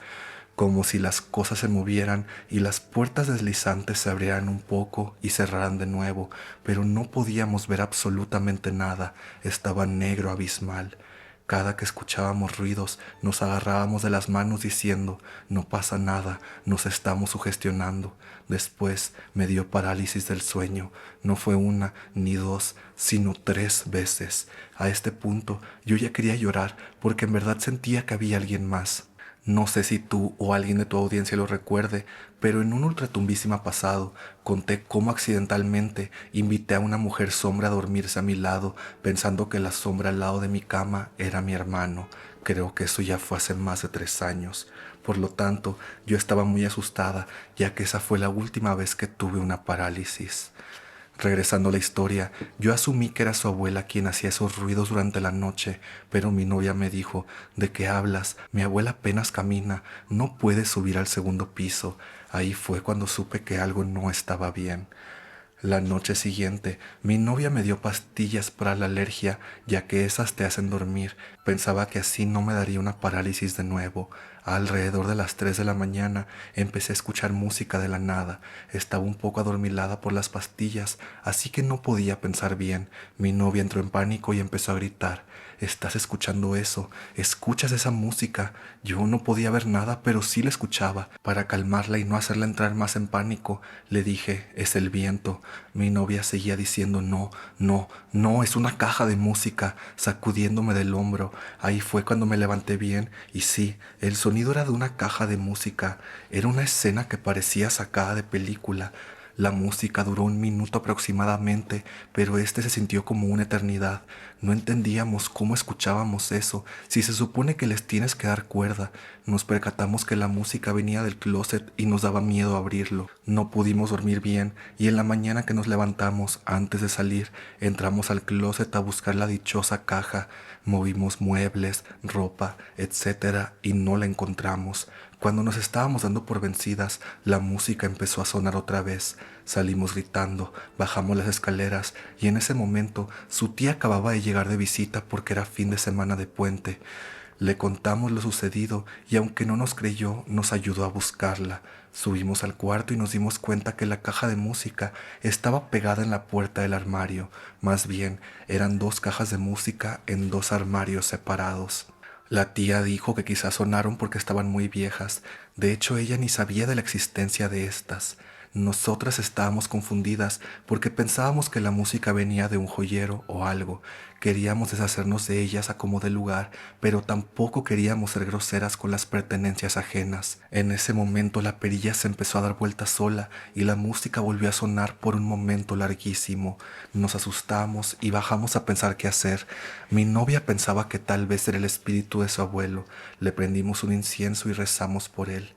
como si las cosas se movieran y las puertas deslizantes se abrieran un poco y cerraran de nuevo, pero no podíamos ver absolutamente nada. Estaba negro abismal. Cada que escuchábamos ruidos, nos agarrábamos de las manos diciendo, no pasa nada, nos estamos sugestionando. Después me dio parálisis del sueño. No fue una ni dos, sino 3 veces. A este punto yo ya quería llorar porque en verdad sentía que había alguien más. No sé si tú o alguien de tu audiencia lo recuerde, pero en un ultratumbísima pasado conté cómo accidentalmente invité a una mujer sombra a dormirse a mi lado, pensando que la sombra al lado de mi cama era mi hermano. Creo que eso ya fue hace más de 3 años. Por lo tanto, yo estaba muy asustada, ya que esa fue la última vez que tuve una parálisis. Regresando a la historia, yo asumí que era su abuela quien hacía esos ruidos durante la noche, pero mi novia me dijo: ¿de qué hablas? Mi abuela apenas camina, no puede subir al segundo piso. Ahí fue cuando supe que algo no estaba bien. La noche siguiente, mi novia me dio pastillas para la alergia, ya que esas te hacen dormir. Pensaba que así no me daría una parálisis de nuevo. Alrededor de las 3 de la mañana empecé a escuchar música de la nada. Estaba un poco adormilada por las pastillas, así que no podía pensar bien. Mi novia entró en pánico y empezó a gritar: ¿estás escuchando eso? ¿Escuchas esa música? Yo no podía ver nada, pero sí la escuchaba. Para calmarla y no hacerla entrar más en pánico, le dije: es el viento. Mi novia seguía diciendo: no, no, no, es una caja de música, sacudiéndome del hombro. Ahí fue cuando me levanté bien, y sí, el sonido era de una caja de música. Era una escena que parecía sacada de película. La música duró 1 minuto aproximadamente, pero este se sintió como una eternidad. No entendíamos cómo escuchábamos eso, si se supone que les tienes que dar cuerda. Nos percatamos que la música venía del closet y nos daba miedo abrirlo. No pudimos dormir bien, y en la mañana que nos levantamos, antes de salir, entramos al closet a buscar la dichosa caja. Movimos muebles, ropa, etcétera, y no la encontramos. Cuando nos estábamos dando por vencidas, la música empezó a sonar otra vez. Salimos gritando, bajamos las escaleras, y en ese momento su tía acababa de llegar de visita porque era fin de semana de puente. Le contamos lo sucedido y aunque no nos creyó, nos ayudó a buscarla. Subimos al cuarto y nos dimos cuenta que la caja de música estaba pegada en la puerta del armario. Más bien, eran 2 cajas de música en 2 armarios separados. La tía dijo que quizás sonaron porque estaban muy viejas. De hecho, ella ni sabía de la existencia de estas. Nosotras estábamos confundidas porque pensábamos que la música venía de un joyero o algo. Queríamos deshacernos de ellas a como de lugar, pero tampoco queríamos ser groseras con las pertenencias ajenas. En ese momento la perilla se empezó a dar vueltas sola y la música volvió a sonar por un momento larguísimo. Nos asustamos y bajamos a pensar qué hacer. Mi novia pensaba que tal vez era el espíritu de su abuelo. Le prendimos un incienso y rezamos por él.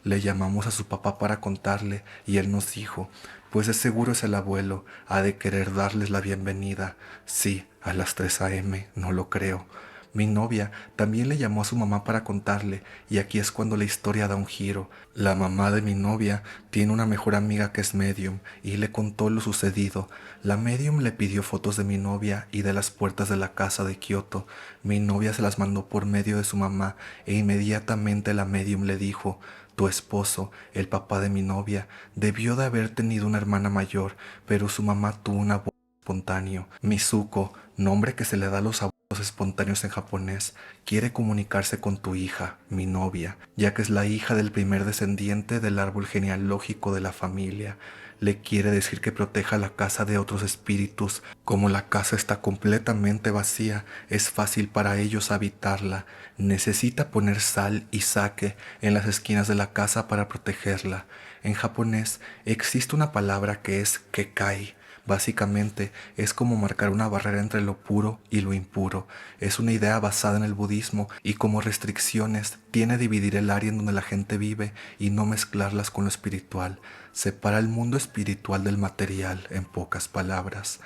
Le llamamos a su papá para contarle y él nos dijo: pues de seguro es el abuelo, ha de querer darles la bienvenida. Sí, a las 3 a.m., no lo creo. Mi novia también le llamó a su mamá para contarle, y aquí es cuando la historia da un giro. La mamá de mi novia tiene una mejor amiga que es medium y le contó lo sucedido. La medium le pidió fotos de mi novia y de las puertas de la casa de Kioto. Mi novia se las mandó por medio de su mamá e inmediatamente la medium le dijo: tu esposo, el papá de mi novia, debió de haber tenido una hermana mayor, pero su mamá tuvo un aborto espontáneo. Mizuko, nombre que se le da a los abortos espontáneos en japonés, quiere comunicarse con tu hija, mi novia, ya que es la hija del primer descendiente del árbol genealógico de la familia. Le quiere decir que proteja la casa de otros espíritus. Como la casa está completamente vacía, es fácil para ellos habitarla. Necesita poner sal y sake en las esquinas de la casa para protegerla. En japonés existe una palabra que es kekai. Básicamente es como marcar una barrera entre lo puro y lo impuro. Es una idea basada en el budismo y como restricciones tiene dividir el área en donde la gente vive y no mezclarlas con lo espiritual. Separa el mundo espiritual del material, en pocas palabras.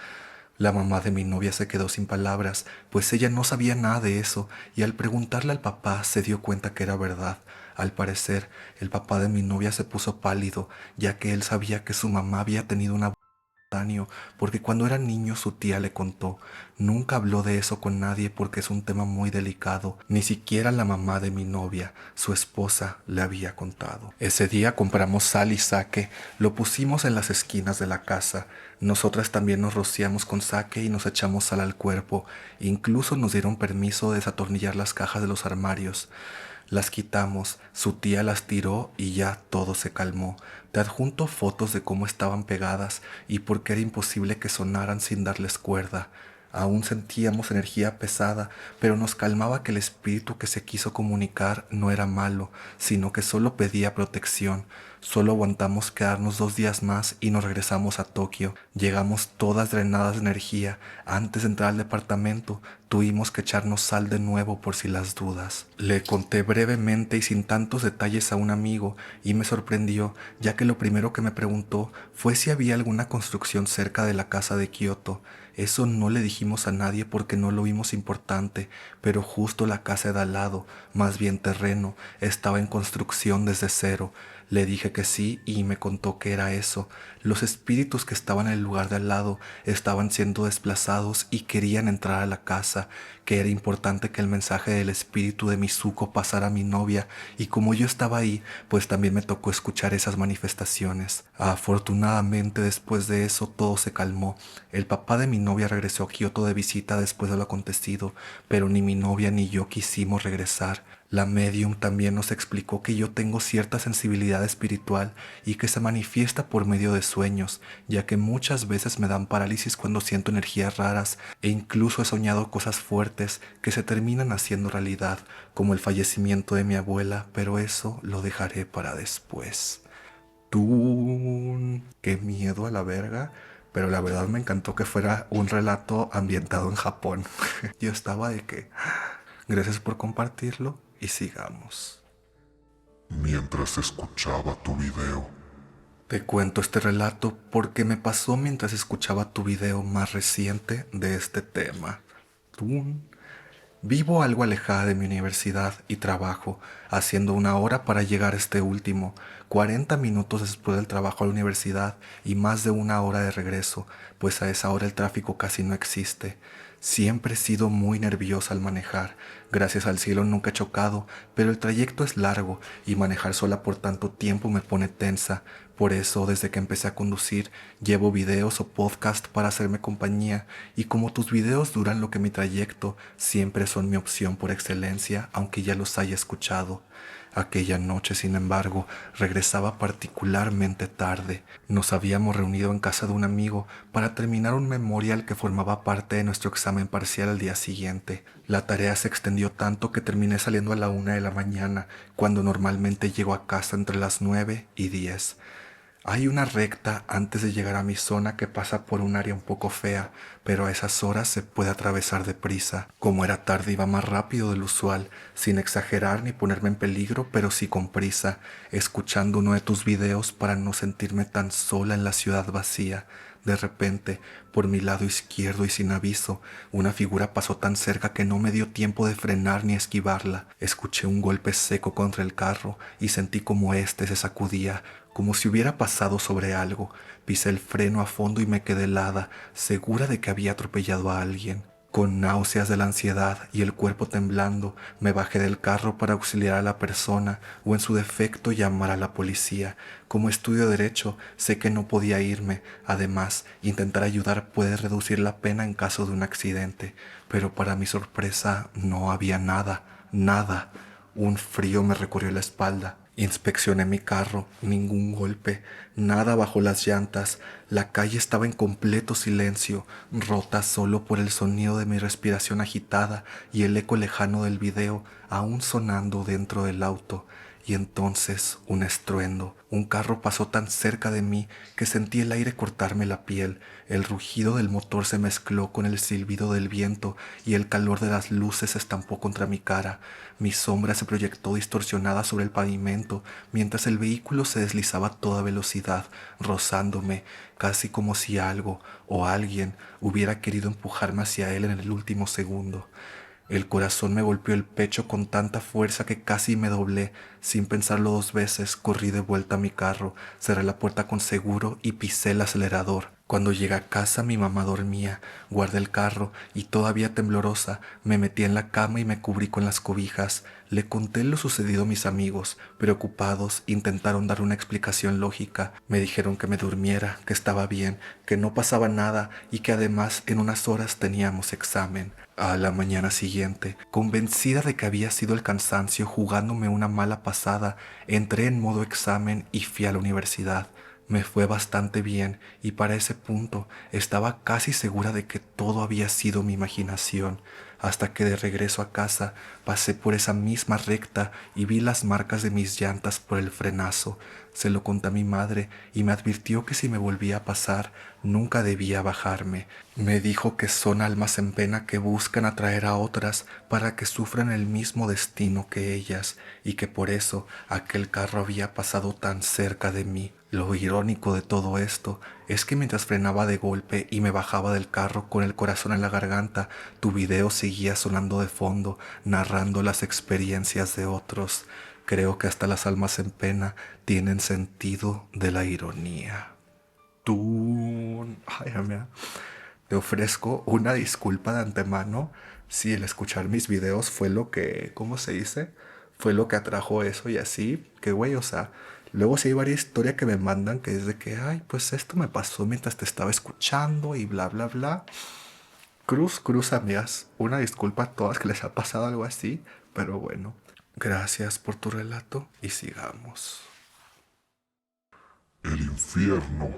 La mamá de mi novia se quedó sin palabras, pues ella no sabía nada de eso, y al preguntarle al papá se dio cuenta que era verdad. Al parecer, el papá de mi novia se puso pálido, ya que él sabía que su mamá había tenido una porque cuando era niño su tía le contó. Nunca habló de eso con nadie porque es un tema muy delicado. Ni siquiera la mamá de mi novia, su esposa, le había contado. Ese día compramos sal y sake, lo pusimos en las esquinas de la casa. Nosotras también nos rociamos con sake y nos echamos sal al cuerpo. Incluso nos dieron permiso de desatornillar las cajas de los armarios. Las quitamos, su tía las tiró y ya todo se calmó. Te adjunto fotos de cómo estaban pegadas y por qué era imposible que sonaran sin darles cuerda. Aún sentíamos energía pesada, pero nos calmaba que el espíritu que se quiso comunicar no era malo, sino que solo pedía protección. Solo aguantamos quedarnos 2 días más y nos regresamos a Tokio. Llegamos todas drenadas de energía. Antes de entrar al departamento, tuvimos que echarnos sal de nuevo por si las dudas. Le conté brevemente y sin tantos detalles a un amigo y me sorprendió, ya que lo primero que me preguntó fue si había alguna construcción cerca de la casa de Kioto. Eso no le dijimos a nadie porque no lo vimos importante, pero justo la casa de al lado, más bien terreno, estaba en construcción desde cero. Le dije que sí y me contó que era eso. Los espíritus que estaban en el lugar de al lado estaban siendo desplazados y querían entrar a la casa, que era importante que el mensaje del espíritu de Mizuko pasara a mi novia, y como yo estaba ahí, pues también me tocó escuchar esas manifestaciones. Afortunadamente después de eso todo se calmó. El papá de mi novia regresó a Kioto de visita después de lo acontecido, pero ni mi novia ni yo quisimos regresar. La medium también nos explicó que yo tengo cierta sensibilidad espiritual y que se manifiesta por medio de sueños, ya que muchas veces me dan parálisis cuando siento energías raras e incluso he soñado cosas fuertes que se terminan haciendo realidad, como el fallecimiento de mi abuela, pero eso lo dejaré para después. Qué miedo a la verga, pero la verdad me encantó que fuera un relato ambientado en Japón. Yo estaba de que, gracias por compartirlo y sigamos. Mientras escuchaba tu video, Te cuento este relato porque me pasó mientras escuchaba tu video más reciente de este tema. Tun. Vivo algo alejada de mi universidad y trabajo, haciendo 1 hora para llegar a este último, 40 minutos después del trabajo a la universidad y más de 1 hora de regreso, pues a esa hora el tráfico casi no existe. Siempre he sido muy nerviosa al manejar. Gracias al cielo nunca he chocado, pero el trayecto es largo y manejar sola por tanto tiempo me pone tensa. Por eso, desde que empecé a conducir, llevo videos o podcast para hacerme compañía, y como tus videos duran lo que mi trayecto, siempre son mi opción por excelencia, aunque ya los haya escuchado. Aquella noche, sin embargo, regresaba particularmente tarde. Nos habíamos reunido en casa de un amigo para terminar un memorial que formaba parte de nuestro examen parcial al día siguiente. La tarea se extendió tanto que terminé saliendo a la 1 de la mañana, cuando normalmente llego a casa entre las 9 y 10. Hay una recta antes de llegar a mi zona que pasa por un área un poco fea, pero a esas horas se puede atravesar deprisa. Como era tarde iba más rápido del usual, sin exagerar ni ponerme en peligro, pero sí con prisa, escuchando uno de tus videos para no sentirme tan sola en la ciudad vacía. De repente, por mi lado izquierdo y sin aviso, una figura pasó tan cerca que no me dio tiempo de frenar ni esquivarla. Escuché un golpe seco contra el carro y sentí como éste se sacudía, como si hubiera pasado sobre algo. Pisé el freno a fondo y me quedé helada, segura de que había atropellado a alguien. Con náuseas de la ansiedad y el cuerpo temblando, me bajé del carro para auxiliar a la persona o en su defecto llamar a la policía. Como estudio derecho, sé que no podía irme. Además, intentar ayudar puede reducir la pena en caso de un accidente. Pero para mi sorpresa no había nada, nada. Un frío me recorrió la espalda. Inspeccioné mi carro, ningún golpe, nada bajo las llantas. La calle estaba en completo silencio, rota solo por el sonido de mi respiración agitada y el eco lejano del video aún sonando dentro del auto. Y entonces un estruendo. Un carro pasó tan cerca de mí que sentí el aire cortarme la piel. El rugido del motor se mezcló con el silbido del viento y el calor de las luces se estampó contra mi cara. Mi sombra se proyectó distorsionada sobre el pavimento mientras el vehículo se deslizaba a toda velocidad, rozándome, casi como si algo o alguien hubiera querido empujarme hacia él en el último segundo. El corazón me golpeó el pecho con tanta fuerza que casi me doblé. Sin pensarlo 2 veces, corrí de vuelta a mi carro, cerré la puerta con seguro y pisé el acelerador. Cuando llegué a casa mi mamá dormía, guardé el carro y todavía temblorosa me metí en la cama y me cubrí con las cobijas. Le conté lo sucedido a mis amigos. Preocupados, intentaron dar una explicación lógica. Me dijeron que me durmiera, que estaba bien, que no pasaba nada y que además en unas horas teníamos examen. A la mañana siguiente, convencida de que había sido el cansancio jugándome una mala pasada, entré en modo examen y fui a la universidad. Me fue bastante bien y para ese punto estaba casi segura de que todo había sido mi imaginación, hasta que de regreso a casa pasé por esa misma recta y vi las marcas de mis llantas por el frenazo. Se lo conté a mi madre y me advirtió que si me volvía a pasar nunca debía bajarme. Me dijo que son almas en pena que buscan atraer a otras para que sufran el mismo destino que ellas y que por eso aquel carro había pasado tan cerca de mí. Lo irónico de todo esto es que mientras frenaba de golpe y me bajaba del carro con el corazón en la garganta, tu video seguía sonando de fondo, narrando las experiencias de otros. Creo que hasta las almas en pena tienen sentido de la ironía. Tú... Ay, amiga. Te ofrezco una disculpa de antemano si el escuchar mis videos fue lo que, ¿cómo se dice? Fue lo que atrajo eso y así, que güey, o sea, luego sí hay varias historias que me mandan que es de que, ay, pues esto me pasó mientras te estaba escuchando y bla, bla, bla. Cruz, cruz, amigas, una disculpa a todas que les ha pasado algo así, pero bueno, gracias por tu relato y sigamos. El infierno.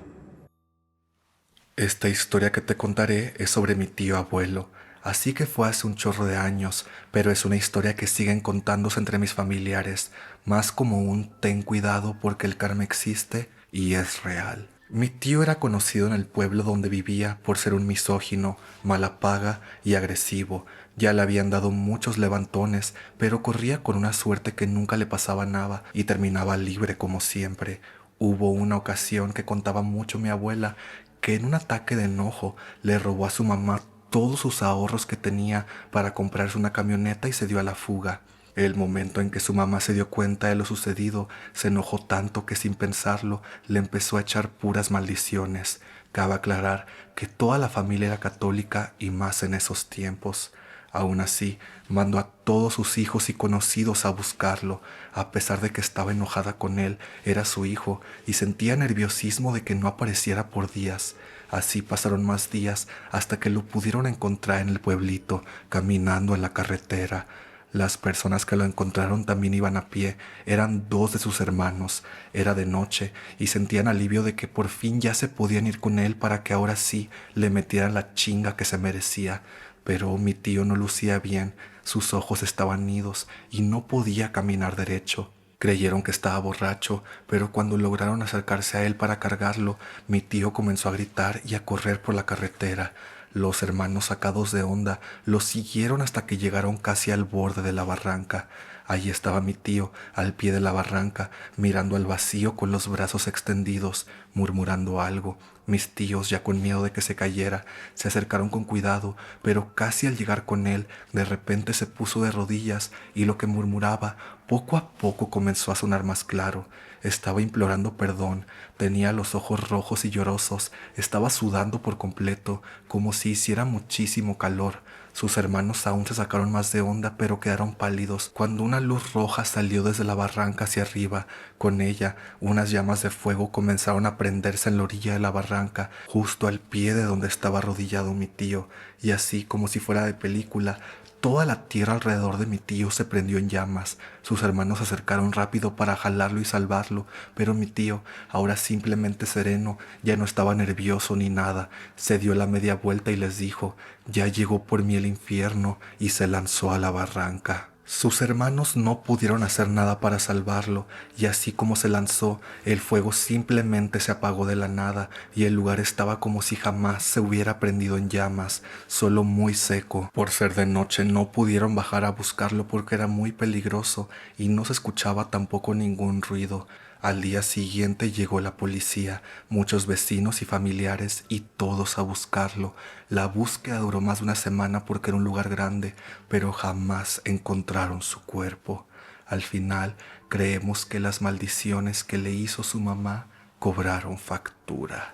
Esta historia que te contaré es sobre mi tío abuelo, así que fue hace un chorro de años, pero es una historia que siguen contándose entre mis familiares, más como un ten cuidado porque el karma existe y es real. Mi tío era conocido en el pueblo donde vivía por ser un misógino, mala paga y agresivo. Ya le habían dado muchos levantones, pero corría con una suerte que nunca le pasaba nada y terminaba libre como siempre. Hubo una ocasión que contaba mucho mi abuela que en un ataque de enojo le robó a su mamá todos sus ahorros que tenía para comprarse una camioneta y se dio a la fuga. El momento en que su mamá se dio cuenta de lo sucedido, se enojó tanto que sin pensarlo le empezó a echar puras maldiciones. Cabe aclarar que toda la familia era católica y más en esos tiempos. Aún así, mandó a todos sus hijos y conocidos a buscarlo, a pesar de que estaba enojada con él, era su hijo, y sentía nerviosismo de que no apareciera por días. Así pasaron más días hasta que lo pudieron encontrar en el pueblito, caminando en la carretera. Las personas que lo encontraron también iban a pie, eran dos de sus hermanos. Era de noche y sentían alivio de que por fin ya se podían ir con él para que ahora sí le metieran la chinga que se merecía. Pero mi tío no lucía bien, sus ojos estaban idos y no podía caminar derecho. Creyeron que estaba borracho, pero cuando lograron acercarse a él para cargarlo, mi tío comenzó a gritar y a correr por la carretera. Los hermanos, sacados de onda, lo siguieron hasta que llegaron casi al borde de la barranca. Allí estaba mi tío, al pie de la barranca, mirando al vacío con los brazos extendidos, murmurando algo. Mis tíos, ya con miedo de que se cayera, se acercaron con cuidado, pero casi al llegar con él, de repente se puso de rodillas y lo que murmuraba poco a poco comenzó a sonar más claro. Estaba implorando perdón, tenía los ojos rojos y llorosos, estaba sudando por completo, como si hiciera muchísimo calor. Sus hermanos aún se sacaron más de onda, pero quedaron pálidos cuando una luz roja salió desde la barranca hacia arriba. Con ella, unas llamas de fuego comenzaron a prenderse en la orilla de la barranca, justo al pie de donde estaba arrodillado mi tío, y así como si fuera de película, toda la tierra alrededor de mi tío se prendió en llamas. Sus hermanos se acercaron rápido para jalarlo y salvarlo, pero mi tío, ahora simplemente sereno, ya no estaba nervioso ni nada. Se dio la media vuelta y les dijo: «Ya llegó por mí el infierno», y se lanzó a la barranca. Sus hermanos no pudieron hacer nada para salvarlo, y así como se lanzó, el fuego simplemente se apagó de la nada, y el lugar estaba como si jamás se hubiera prendido en llamas, solo muy seco. Por ser de noche no pudieron bajar a buscarlo porque era muy peligroso y no se escuchaba tampoco ningún ruido. Al día siguiente llegó la policía, muchos vecinos y familiares y todos a buscarlo. La búsqueda duró más de una semana porque era un lugar grande, pero jamás encontraron su cuerpo. Al final, creemos que las maldiciones que le hizo su mamá cobraron factura.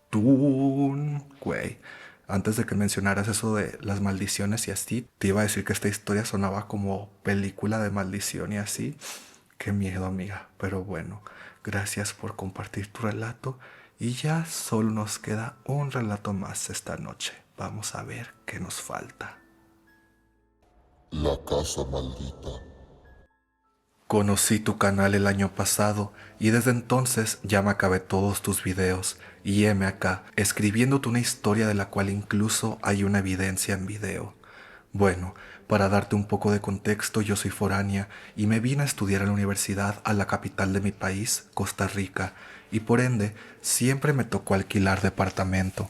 Tú, güey, antes de que mencionaras eso de las maldiciones y así, te iba a decir que esta historia sonaba como película de maldición y así. Qué miedo, amiga. Pero bueno, gracias por compartir tu relato y ya solo nos queda un relato más esta noche. Vamos a ver qué nos falta. La casa maldita. Conocí tu canal el año pasado y desde entonces ya me acabé todos tus videos y heme acá, escribiéndote una historia de la cual incluso hay una evidencia en video. Bueno, para darte un poco de contexto, yo soy foránea y me vine a estudiar en la universidad a la capital de mi país, Costa Rica, y por ende siempre me tocó alquilar departamento.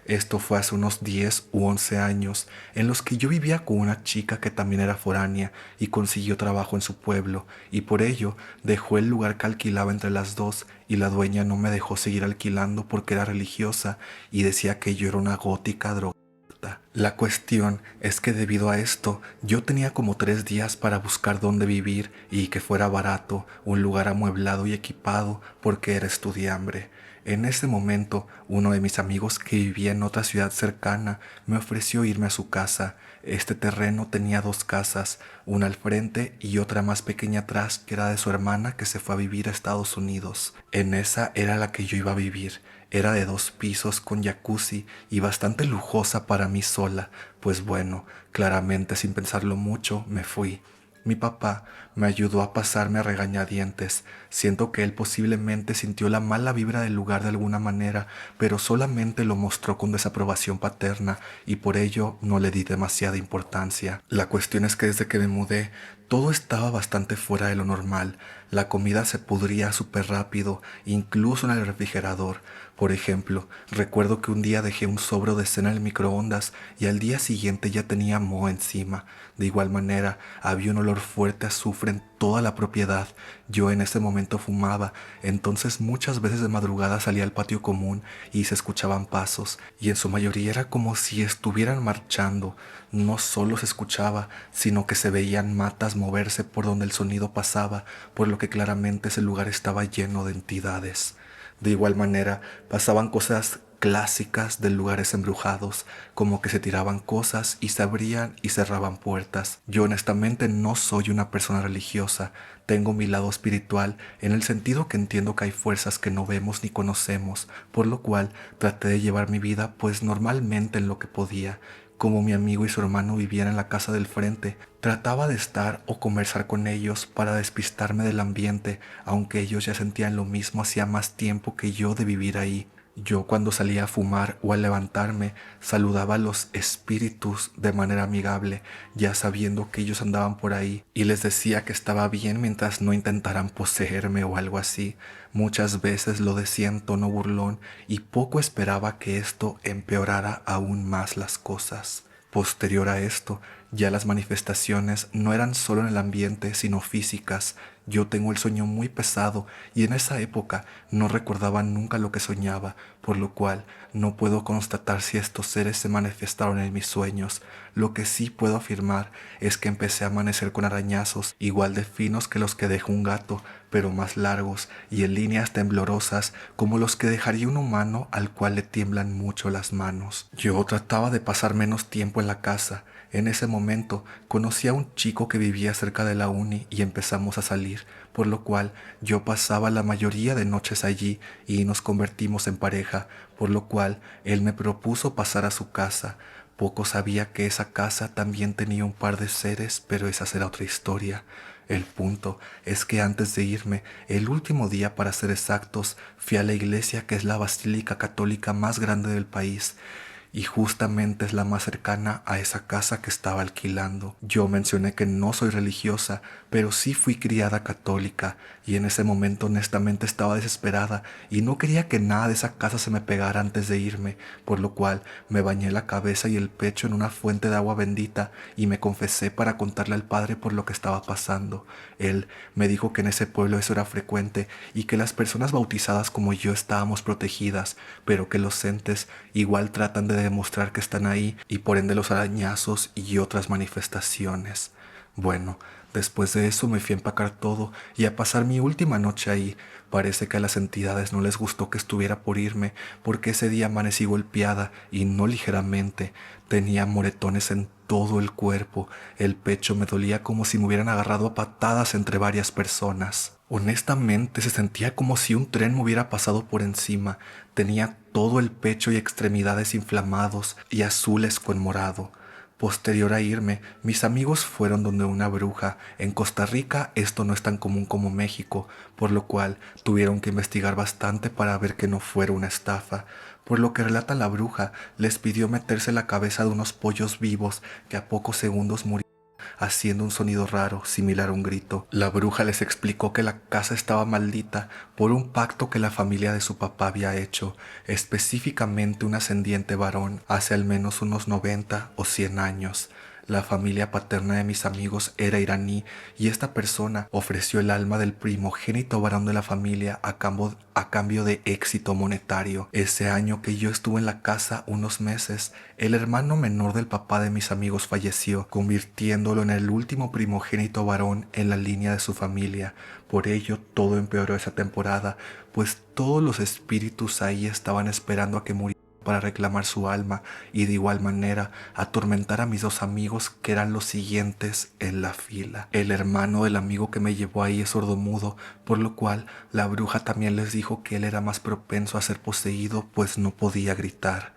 Esto fue hace unos 10 u 11 años en los que yo vivía con una chica que también era foránea y consiguió trabajo en su pueblo y por ello dejó el lugar que alquilaba entre las dos y la dueña no me dejó seguir alquilando porque era religiosa y decía que yo era una gótica drogada. La cuestión es que debido a esto yo tenía como 3 días para buscar dónde vivir y que fuera barato, un lugar amueblado y equipado porque era estudiambre. En ese momento uno de mis amigos que vivía en otra ciudad cercana me ofreció irme a su casa. Este terreno tenía 2 casas, una al frente y otra más pequeña atrás que era de su hermana que se fue a vivir a Estados Unidos. En esa era la que yo iba a vivir. Era de 2 pisos con jacuzzi y bastante lujosa para mí sola, pues bueno, claramente sin pensarlo mucho me fui. Mi papá me ayudó a pasarme a regañadientes. Siento que él posiblemente sintió la mala vibra del lugar de alguna manera, pero solamente lo mostró con desaprobación paterna y por ello no le di demasiada importancia. La cuestión es que desde que me mudé, todo estaba bastante fuera de lo normal. La comida se pudría súper rápido, incluso en el refrigerador. Por ejemplo, recuerdo que un día dejé un sobre de cena en el microondas y al día siguiente ya tenía moho encima. De igual manera, había un olor fuerte a azufre en toda la propiedad. Yo en ese momento fumaba, entonces muchas veces de madrugada salía al patio común y se escuchaban pasos, y en su mayoría era como si estuvieran marchando. No solo se escuchaba, sino que se veían matas moverse por donde el sonido pasaba, por lo que claramente ese lugar estaba lleno de entidades. De igual manera, pasaban cosas clásicas de lugares embrujados, como que se tiraban cosas y se abrían y cerraban puertas. Yo honestamente no soy una persona religiosa, tengo mi lado espiritual en el sentido que entiendo que hay fuerzas que no vemos ni conocemos, por lo cual traté de llevar mi vida pues normalmente en lo que podía. Como mi amigo y su hermano vivían en la casa del frente, trataba de estar o conversar con ellos para despistarme del ambiente, aunque ellos ya sentían lo mismo hacía más tiempo que yo de vivir ahí. Yo cuando salía a fumar o a levantarme, saludaba a los espíritus de manera amigable, ya sabiendo que ellos andaban por ahí, y les decía que estaba bien mientras no intentaran poseerme o algo así. Muchas veces lo decía en tono burlón y poco esperaba que esto empeorara aún más las cosas. Posterior a esto, ya las manifestaciones no eran solo en el ambiente, sino físicas. Yo tengo el sueño muy pesado y en esa época no recordaba nunca lo que soñaba, por lo cual no puedo constatar si estos seres se manifestaron en mis sueños. Lo que sí puedo afirmar es que empecé a amanecer con arañazos igual de finos que los que deja un gato, pero más largos y en líneas temblorosas como los que dejaría un humano al cual le tiemblan mucho las manos. Yo trataba de pasar menos tiempo en la casa. En ese momento conocí a un chico que vivía cerca de la uni y empezamos a salir, por lo cual yo pasaba la mayoría de noches allí y nos convertimos en pareja, por lo cual él me propuso pasar a su casa. Poco sabía que esa casa también tenía un par de seres, pero esa será otra historia. El punto es que antes de irme, el último día para ser exactos, fui a la iglesia que es la basílica católica más grande del país y justamente es la más cercana a esa casa que estaba alquilando. Yo mencioné que no soy religiosa, pero sí fui criada católica y en ese momento honestamente estaba desesperada y no quería que nada de esa casa se me pegara antes de irme, por lo cual me bañé la cabeza y el pecho en una fuente de agua bendita y me confesé para contarle al padre por lo que estaba pasando. Él me dijo que en ese pueblo eso era frecuente y que las personas bautizadas como yo estábamos protegidas, pero que los entes igual tratan de demostrar que están ahí y por ende los arañazos y otras manifestaciones. Bueno, después de eso me fui a empacar todo y a pasar mi última noche ahí. Parece que a las entidades no les gustó que estuviera por irme porque ese día amanecí golpeada y no ligeramente. Tenía moretones en todo el cuerpo, el pecho me dolía como si me hubieran agarrado a patadas entre varias personas. Honestamente se sentía como si un tren me hubiera pasado por encima. Tenía todo el pecho y extremidades inflamados y azules con morado. Posterior a irme, mis amigos fueron donde una bruja. En Costa Rica esto no es tan común como México, por lo cual tuvieron que investigar bastante para ver que no fuera una estafa. Por lo que relata la bruja, les pidió meterse la cabeza de unos pollos vivos que a pocos segundos murieron, haciendo un sonido raro, similar a un grito. La bruja les explicó que la casa estaba maldita por un pacto que la familia de su papá había hecho, específicamente un ascendiente varón, hace al menos unos 90 o 100 años. La familia paterna de mis amigos era iraní y esta persona ofreció el alma del primogénito varón de la familia a cambio de éxito monetario. Ese año que yo estuve en la casa unos meses, el hermano menor del papá de mis amigos falleció, convirtiéndolo en el último primogénito varón en la línea de su familia. Por ello todo empeoró esa temporada, pues todos los espíritus ahí estaban esperando a que muriera para reclamar su alma y de igual manera atormentar a mis dos amigos que eran los siguientes en la fila. El hermano del amigo que me llevó ahí es sordomudo, por lo cual la bruja también les dijo que él era más propenso a ser poseído, pues no podía gritar.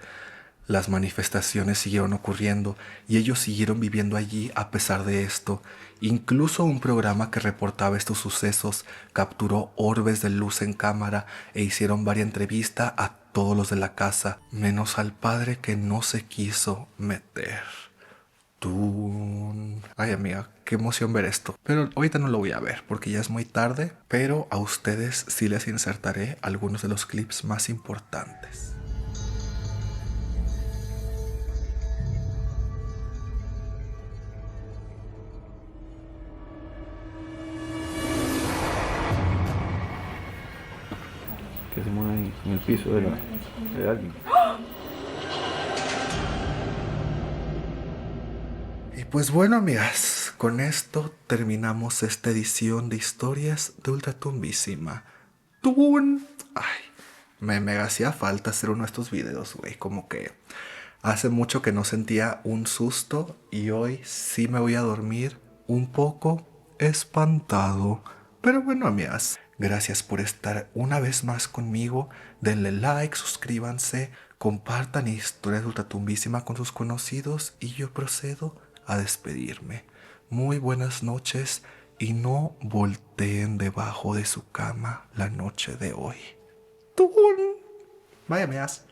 Las manifestaciones siguieron ocurriendo y ellos siguieron viviendo allí a pesar de esto. Incluso un programa que reportaba estos sucesos capturó orbes de luz en cámara e hicieron varias entrevistas a todos los de la casa, menos al padre que no se quiso meter. Ay, amiga, qué emoción ver esto. Pero ahorita no lo voy a ver porque ya es muy tarde, pero a ustedes sí les insertaré algunos de los clips más importantes. Que se mueve ahí en el piso de alguien. Y pues bueno, amigas, con esto terminamos esta edición de historias de Ultratumbísima. ¡Tun! Ay, me hacía falta hacer uno de estos videos, güey. Como que hace mucho que no sentía un susto y hoy sí me voy a dormir un poco espantado. Pero bueno, amigas, gracias por estar una vez más conmigo. Denle like, suscríbanse, compartan historias de Ultratumbísima con sus conocidos y yo procedo a despedirme. Muy buenas noches y no volteen debajo de su cama la noche de hoy. ¡Tun! Vaya, amigas.